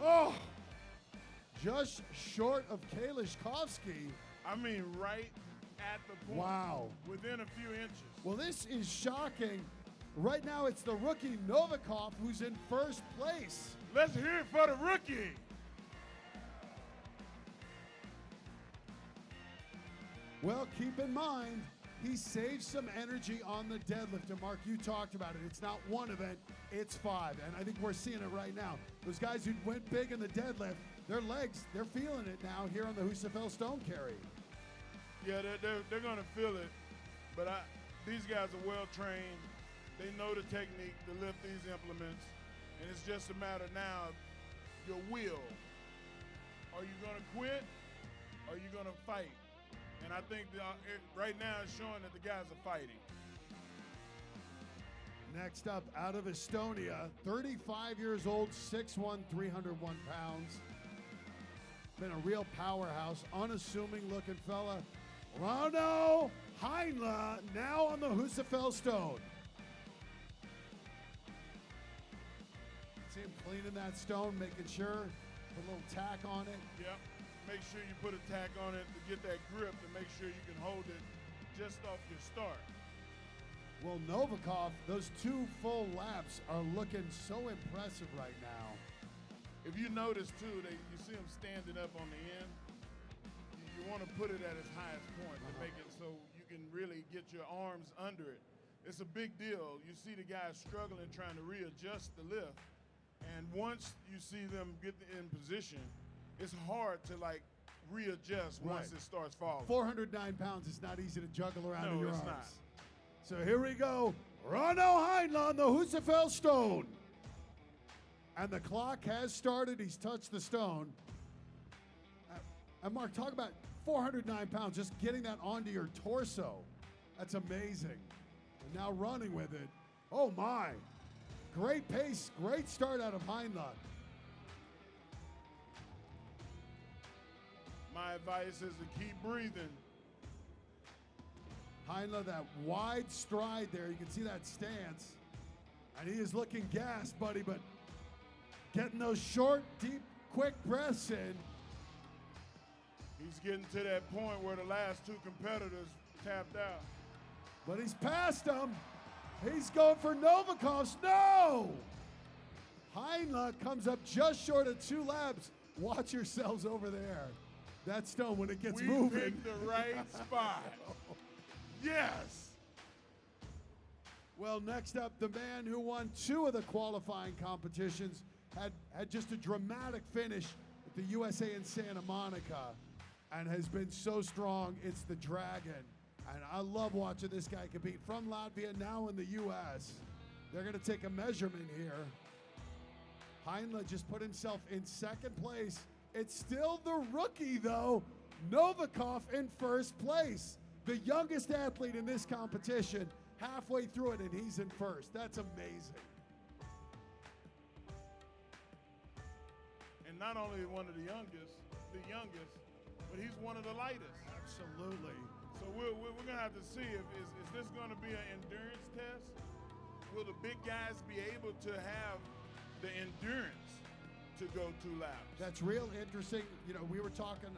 Oh! Just short of Kalishkovsky. I mean, right at the point. Wow. Within a few inches. Well, this is shocking. Right now, it's the rookie Novikov who's in first place. Let's hear it for the rookie. Well, keep in mind, he saved some energy on the deadlift. And Mark, you talked about it. It's not one event, it's 5. And I think we're seeing it right now. Those guys who went big in the deadlift, their legs, they're feeling it now here on the Husafell Stone Carry. Yeah, they're going to feel it. But these guys are well trained. They know the technique to lift these implements. And it's just a matter now, your will. Are you going to quit? Or are you going to fight? And I think right now it's showing that the guys are fighting. Next up, out of Estonia, 35 years old, 6'1", 301 pounds. Been a real powerhouse, unassuming looking fella. Rauno Heinla now on the Husafell stone. See him cleaning that stone, making sure, put a little tack on it. Yep. Make sure you put a tack on it to get that grip to make sure you can hold it just off your start. Well, Novikov, those 2 full laps are looking so impressive right now. If you notice too, you see him standing up on the end. You want to put it at its highest point to make it so you can really get your arms under it. It's a big deal. You see the guys struggling trying to readjust the lift, and once you see them get in position, it's hard to like readjust once it starts falling. 409 pounds is not easy to juggle around in your it's arms. not. So here we go. Rauno Heinla on the Husafell stone. And the clock has started. He's touched the stone. And Mark, talk about 409 pounds, just getting that onto your torso. That's amazing. And now running with it. Oh my. Great pace, great start out of Heinla. My advice is to keep breathing. Heinla, that wide stride there. You can see that stance. And he is looking gassed, buddy, but getting those short, deep, quick breaths in. He's getting to that point where the last 2 competitors tapped out. But he's past him. He's going for Novikov's. No! Heinla comes up just short of 2 laps. Watch yourselves over there. That stone, when it gets moving. We picked the right spot. Yes. Well, next up, the man who won 2 of the qualifying competitions had just a dramatic finish at the USA in Santa Monica and has been so strong. It's the Dragon. And I love watching this guy compete from Latvia, now in the U.S. They're going to take a measurement here. Heinla just put himself in 2nd place. It's still the rookie, though, Novikov in 1st place. The youngest athlete in this competition, halfway through it, and he's in 1st. That's amazing. And not only one of the youngest, but he's one of the lightest. Absolutely. So we're going to have to see if is this going to be an endurance test? Will the big guys be able to have the endurance to go 2 laps? That's real interesting. You know,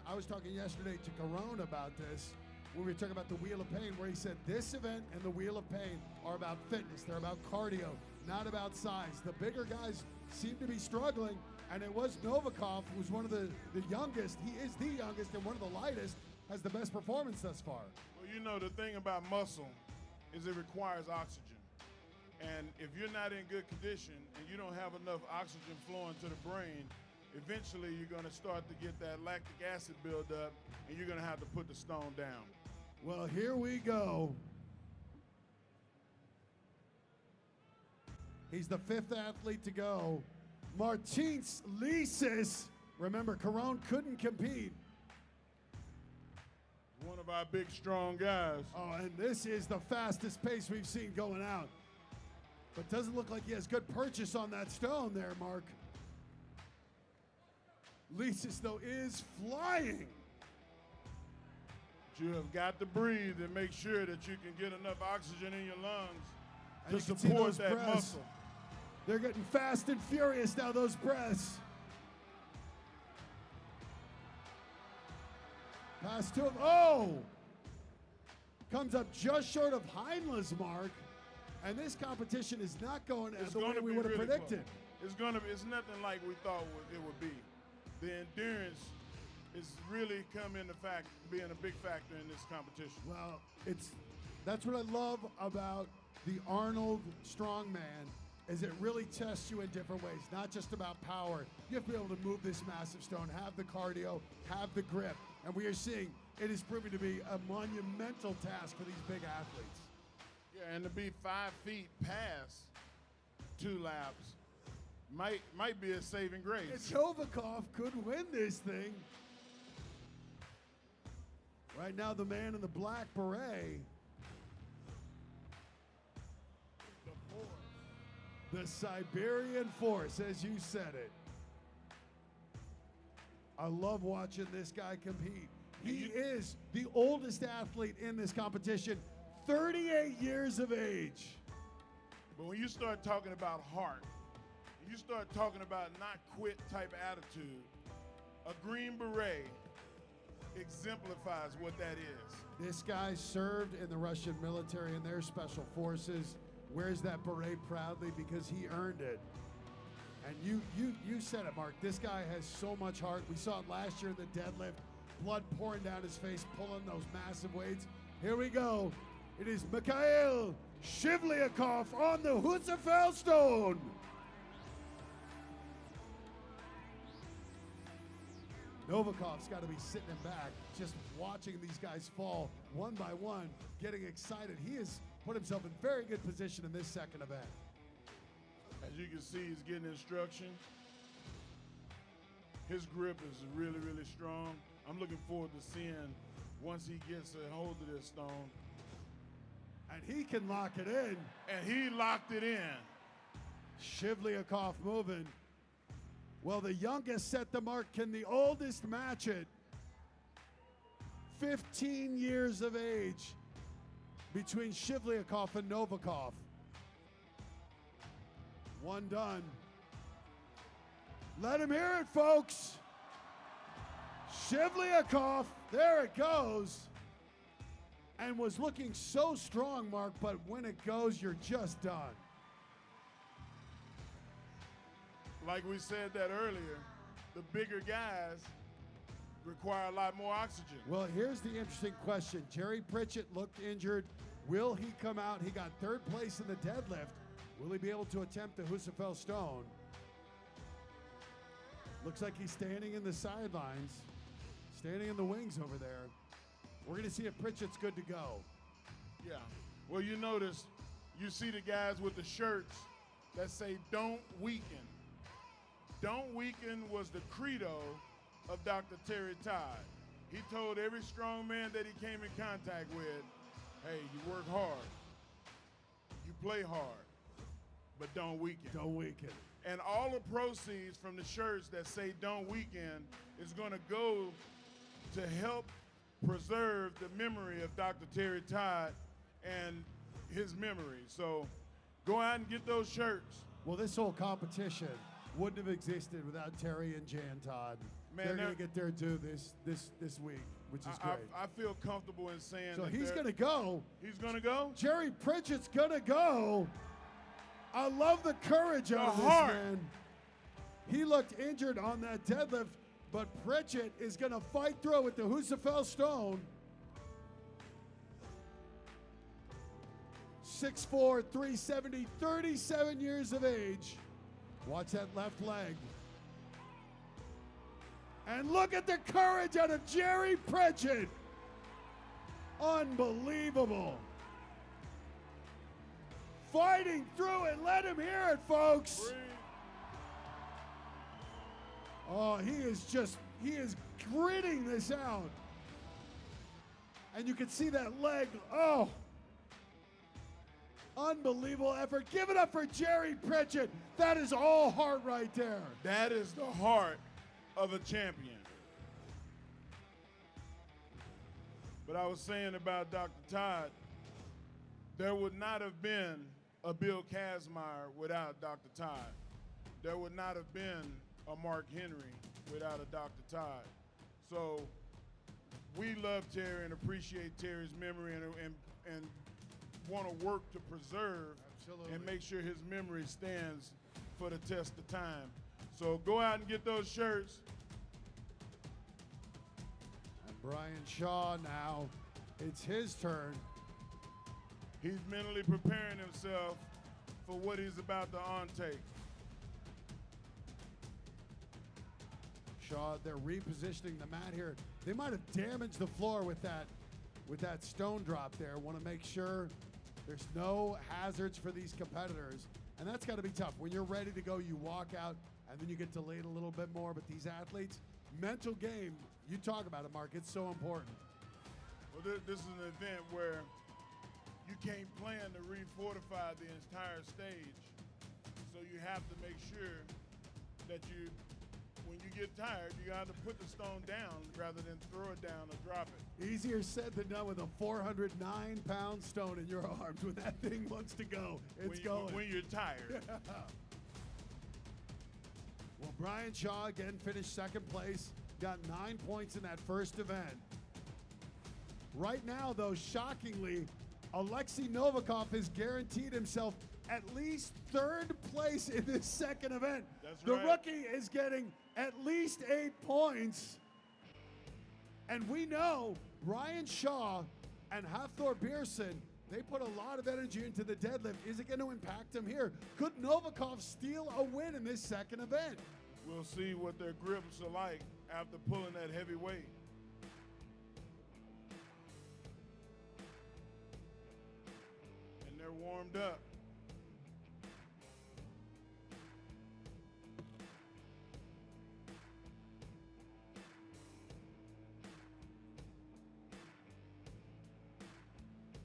I was talking yesterday to Carone about this, when we were talking about the Wheel of Pain, where he said this event and the Wheel of Pain are about fitness. They're about cardio, not about size. The bigger guys seem to be struggling, and it was Novikov, who's one of the youngest. He is the youngest and one of the lightest, has the best performance thus far. Well, you know, the thing about muscle is it requires oxygen. And if you're not in good condition and you don't have enough oxygen flowing to the brain, eventually you're going to start to get that lactic acid buildup, and you're going to have to put the stone down. Well, here we go. He's the 5th athlete to go. Martins Lisis. Remember, Carone couldn't compete. One of our big, strong guys. Oh, and this is the fastest pace we've seen going out. But doesn't look like he has good purchase on that stone there, Mark. Lisis, though, is flying. You have got to breathe and make sure that you can get enough oxygen in your lungs And you to can see support those that breaths. muscle. They're getting fast and furious now, those breaths. Pass to him. Oh! Comes up just short of Heinla's mark. And this competition is not going as the way we would have predicted. It's nothing like we thought it would be. The endurance is really come into being a big factor in this competition. Well, that's what I love about the Arnold Strongman, is it really tests you in different ways, not just about power. You have to be able to move this massive stone, have the cardio, have the grip. And we are seeing it is proving to be a monumental task for these big athletes. Yeah, and to be 5 feet past 2 laps might be a saving grace. Novikov could win this thing. Right now, the man in the black beret. The Siberian Force, as you said it. I love watching this guy compete. He is the oldest athlete in this competition, 38 years of age. But when you start talking about heart, you start talking about not quit type attitude, a Green Beret exemplifies what that is. This guy served in the Russian military and their special forces, wears that beret proudly because he earned it. And you said it, Mark. This guy has so much heart. We saw it last year in the deadlift, blood pouring down his face, pulling those massive weights. Here we go. It is Mikhail Shivlyakov on the Husafell stone. Novikov's got to be sitting in back, just watching these guys fall one by one, getting excited. He has put himself in very good position in this second event. As you can see, he's getting instruction. His grip is really, really strong. I'm looking forward to seeing once he gets a hold of this stone. And he can lock it in. And he locked it in. Shivlyakov moving. Well, the youngest set the mark. Can the oldest match it? 15 years of age between Shivlyakov and Novikov. One done. Let him hear it, folks. Shivlyakov, there it goes. And was looking so strong, Mark, but when it goes, you're just done. Like we said that earlier, the bigger guys require a lot more oxygen. Well, here's the interesting question. Jerry Pritchett looked injured. Will he come out? He got third place in the deadlift. Will he be able to attempt the Husafell stone? Looks like he's standing in the sidelines, standing in the wings over there. We're going to see if Pritchett's good to go. Yeah. Well, you notice, you see the guys with the shirts that say, "Don't weaken." Don't weaken was the credo of Dr. Terry Todd. He told every strong man that he came in contact with, hey, you work hard, you play hard, but don't weaken. Don't weaken. And all the proceeds from the shirts that say "Don't weaken" is going to go to help preserve the memory of Dr. Terry Todd and his memory. So go out and get those shirts. Well, this whole competition wouldn't have existed without Terry and Jan Todd. Man, they're going to get their due this week, which is great. I feel comfortable in saying So that he's going to go. He's going to go? Jerry Pritchett's going to go. I love the courage of this man. He looked injured on that deadlift, but Pritchett is going to fight through with the Husafell stone. 6'4", 370, 37 years of age. Watch that left leg. And look at the courage out of Jerry Pritchett. Unbelievable. Fighting through it. Let him hear it, folks. Oh, he is gritting this out. And you can see that leg. Oh. Unbelievable effort. Give it up for Jerry Pritchett. That is all heart right there. That is the heart of a champion. But I was saying about Dr. Todd, there would not have been a Bill Kazmaier without Dr. Todd. There would not have been a Mark Henry without a Dr. Todd. So we love Terry and appreciate Terry's memory and want to work to preserve and make sure his memory stands for the test of time. So go out and get those shirts. And Brian Shaw now, it's his turn. He's mentally preparing himself for what he's about to on-take. Shaw, they're repositioning the mat here. They might have damaged the floor with that stone drop there. Want to make sure there's no hazards for these competitors. And that's got to be tough. When you're ready to go, you walk out, and then you get delayed a little bit more. But these athletes, mental game, you talk about it, Mark, it's so important. Well, this is an event where you can't plan to refortify the entire stage. you have to make sure that when you get tired, you got to put the stone down rather than throw it down or drop it. Easier said than done with a 409-pound stone in your arms. When that thing wants to go, it's going. When you're tired. Well, Brian Shaw again finished second place, got 9 points in that first event. Right now, though, shockingly, Alexei Novikov has guaranteed himself at least third place in this second event. That's the right. rookie is getting at least 8 points. And we know Brian Shaw and Hafthor Björnsson, they put a lot of energy into the deadlift. Is it going to impact him here? Could Novikov steal a win in this second event? We'll see what their grips are like after pulling that heavy weight. And they're warmed up.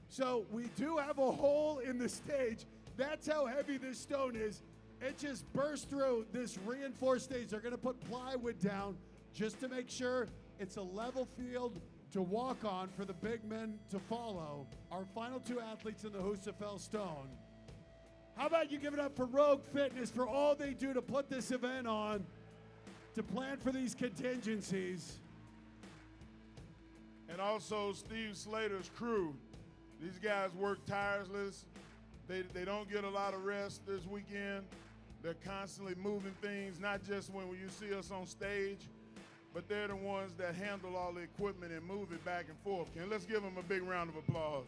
So we do have a hole in the stage. That's how heavy this stone is. It just burst through this reinforced stage. They're gonna put plywood down just to make sure it's a level field to walk on for the big men to follow. Our final two athletes in the Husafell Stone. How about you give it up for Rogue Fitness for all they do to put this event on, to plan for these contingencies. And also Steve Slater's crew. These guys work tireless. They don't get a lot of rest this weekend. They're constantly moving things, not just when you see us on stage, but they're the ones that handle all the equipment and move it back and forth. Let's give them a big round of applause.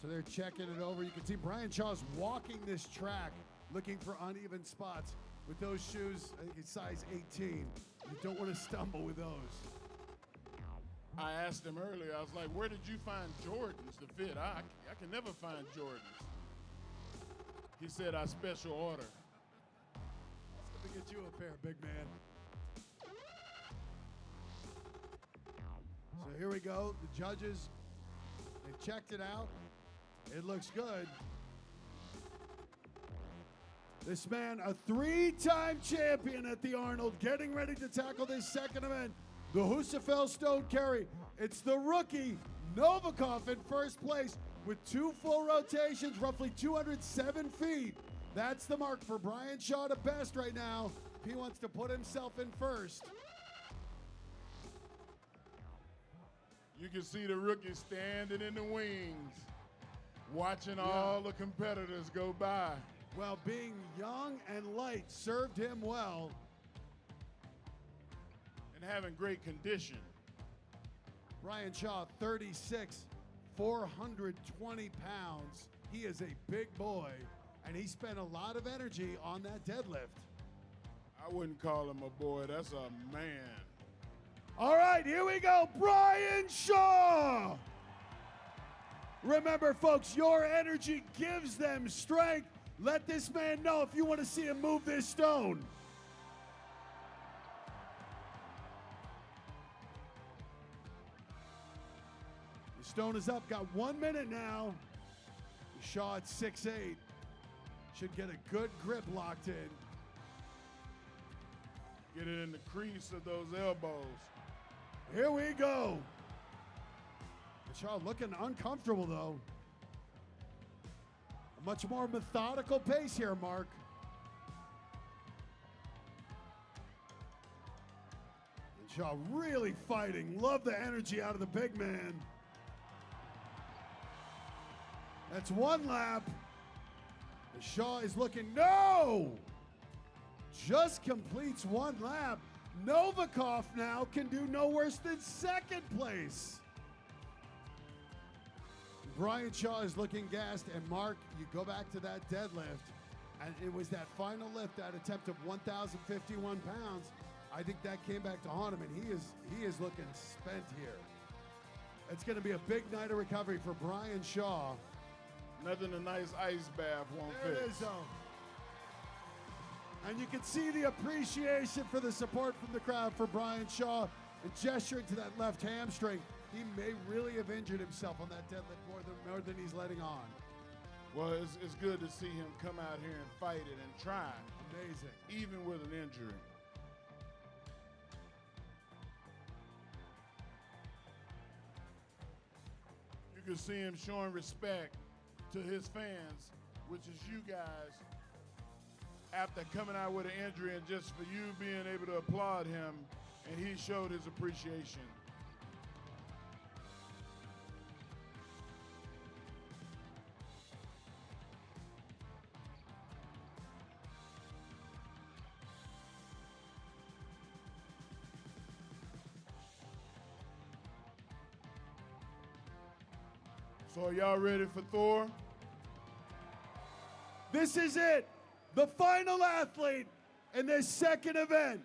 So they're checking it over. You can see Brian Shaw's walking this track, looking for uneven spots. With those shoes, I think it's size 18. You don't want to stumble with those. I asked him earlier, I was like, where did you find Jordans to fit? I can never find Jordans. He said, I special order. Let me get you a pair, big man. So here we go. The judges, they checked it out. It looks good. This man, a 3-time champion at the Arnold, getting ready to tackle this second event, the Husafell Stone Carry. It's the rookie, Novikov, in first place with 2 full rotations, roughly 207 feet. That's the mark for Brian Shaw to best right now. He wants to put himself in first. You can see the rookie standing in the wings, watching all the competitors go by. Well, being young and light served him well. And having great condition. Brian Shaw, 36, 420 pounds. He is a big boy, and he spent a lot of energy on that deadlift. I wouldn't call him a boy, that's a man. All right, here we go, Brian Shaw. Remember, folks, your energy gives them strength. Let this man know if you want to see him move this stone. The stone is up, got 1 minute now. Shaw at 6'8". Should get a good grip locked in. Get it in the crease of those elbows. Here we go. Shaw looking uncomfortable, though. A much more methodical pace here, Mark. And Shaw really fighting. Love the energy out of the big man. That's 1 lap. And Shaw is looking, no! Just completes 1 lap. Novikov now can do no worse than second place. Brian Shaw is looking gassed, and Mark, you go back to that deadlift, and it was that final lift, that attempt of 1,051 pounds. I think that came back to haunt him, and he is looking spent here. It's going to be a big night of recovery for Brian Shaw. Nothing a nice ice bath won't There fix. it is, though. And you can see the appreciation for the support from the crowd for Brian Shaw and gesturing to that left hamstring. He may really have injured himself on that deadlift more than he's letting on. Well, it's good to see him come out here and fight it and try, Amazing. even with an injury. You can see him showing respect to his fans, which is you guys, after coming out with an injury and just for you being able to applaud him, and he showed his appreciation. So are y'all ready for Thor? This is it. The final athlete in this second event.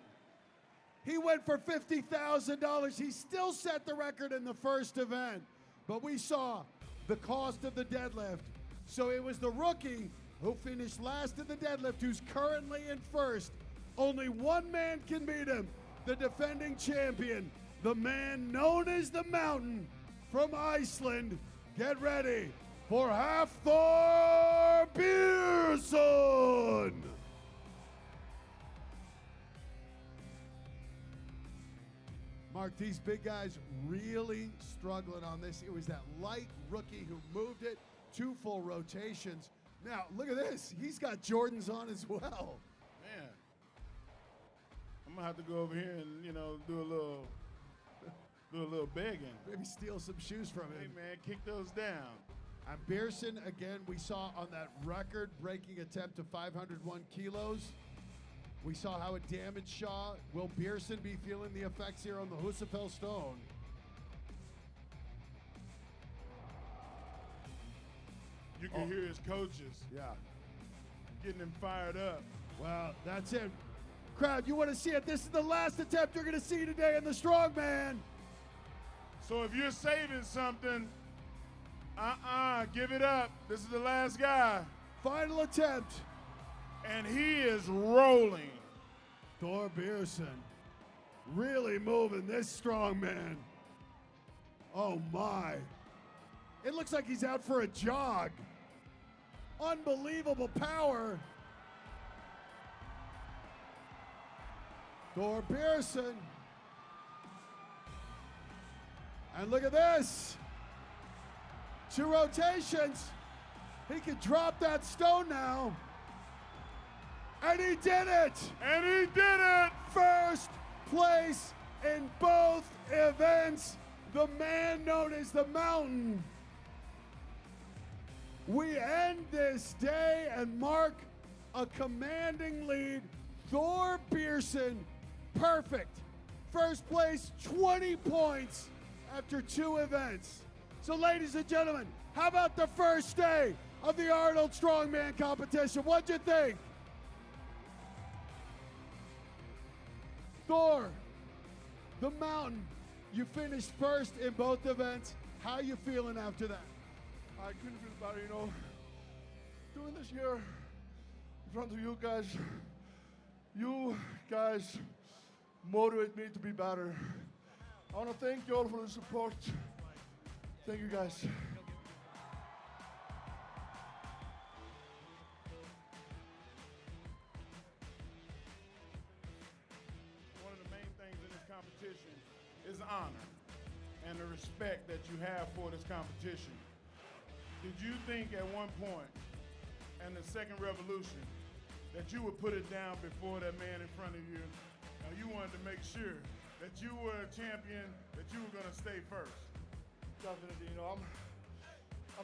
He went for $50,000. He still set the record in the first event, but we saw the cost of the deadlift. So it was the rookie who finished last in the deadlift who's currently in first. Only one man can beat him, the defending champion, the man known as the Mountain from Iceland. Get ready for Hafthor Björnsson. Mark, these big guys really struggling on this. It was that light rookie who moved it, 2 full rotations. Now, look at this. He's got Jordans on as well. Man, I'm gonna have to go over here and, do a little begging. Maybe steal some shoes from Hey him. man, kick those down. And Björnsson, again, we saw on that record-breaking attempt to 501 kilos. We saw how it damaged Shaw. Will Björnsson be feeling the effects here on the Husafell stone? You can hear his coaches Yeah. getting him fired up. Well, that's it. Crowd, you want to see it? This is the last attempt you're going to see today in the strongman. So if you're saving something, give it up. This is the last guy. Final attempt. And he is rolling. Thor Björnsson really moving this strongman. Oh my. It looks like he's out for a jog. Unbelievable power. Thor Björnsson. And look at this. 2 rotations. He can drop that stone now. And he did it! And he did it! First place in both events. The man known as the Mountain. We end this day and mark a commanding lead. Thor Björnsson, perfect. First place, 20 points after 2 events. So ladies and gentlemen, how about the first day of the Arnold Strongman competition? What'd you think? Thor, the Mountain, you finished first in both events. How you feeling after that? I couldn't feel better, doing this here in front of you guys. You guys motivate me to be better. I want to thank you all for the support. Thank you guys. One of the main things in this competition is honor and the respect that you have for this competition. Did you think at one point in the second revolution that you would put it down before that man in front of you? Now you wanted to make sure that you were a champion, that you were going to stay first. Definitely, I'm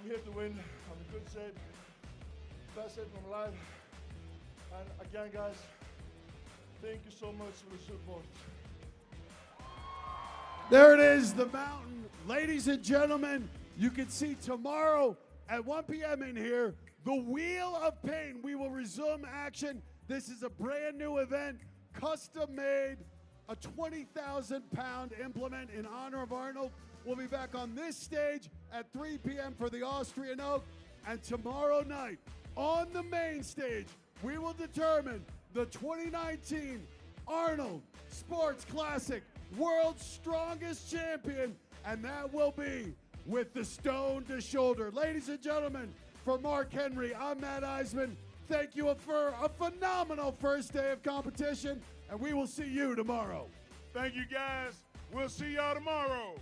here to win. I'm in good shape. Best shape of my life. And again, guys, thank you so much for the support. There it is, the Mountain. Ladies and gentlemen, you can see tomorrow at 1 p.m. in here, the Wheel of Pain. We will resume action. This is a brand new event, custom made, a 20,000-pound implement in honor of Arnold. We'll be back on this stage at 3 p.m. for the Austrian Oak. And tomorrow night, on the main stage, we will determine the 2019 Arnold Sports Classic World's Strongest Champion, and that will be with the Stone to Shoulder. Ladies and gentlemen, for Mark Henry, I'm Matt Eisman. Thank you for a phenomenal first day of competition, and we will see you tomorrow. Thank you, guys. We'll see y'all tomorrow.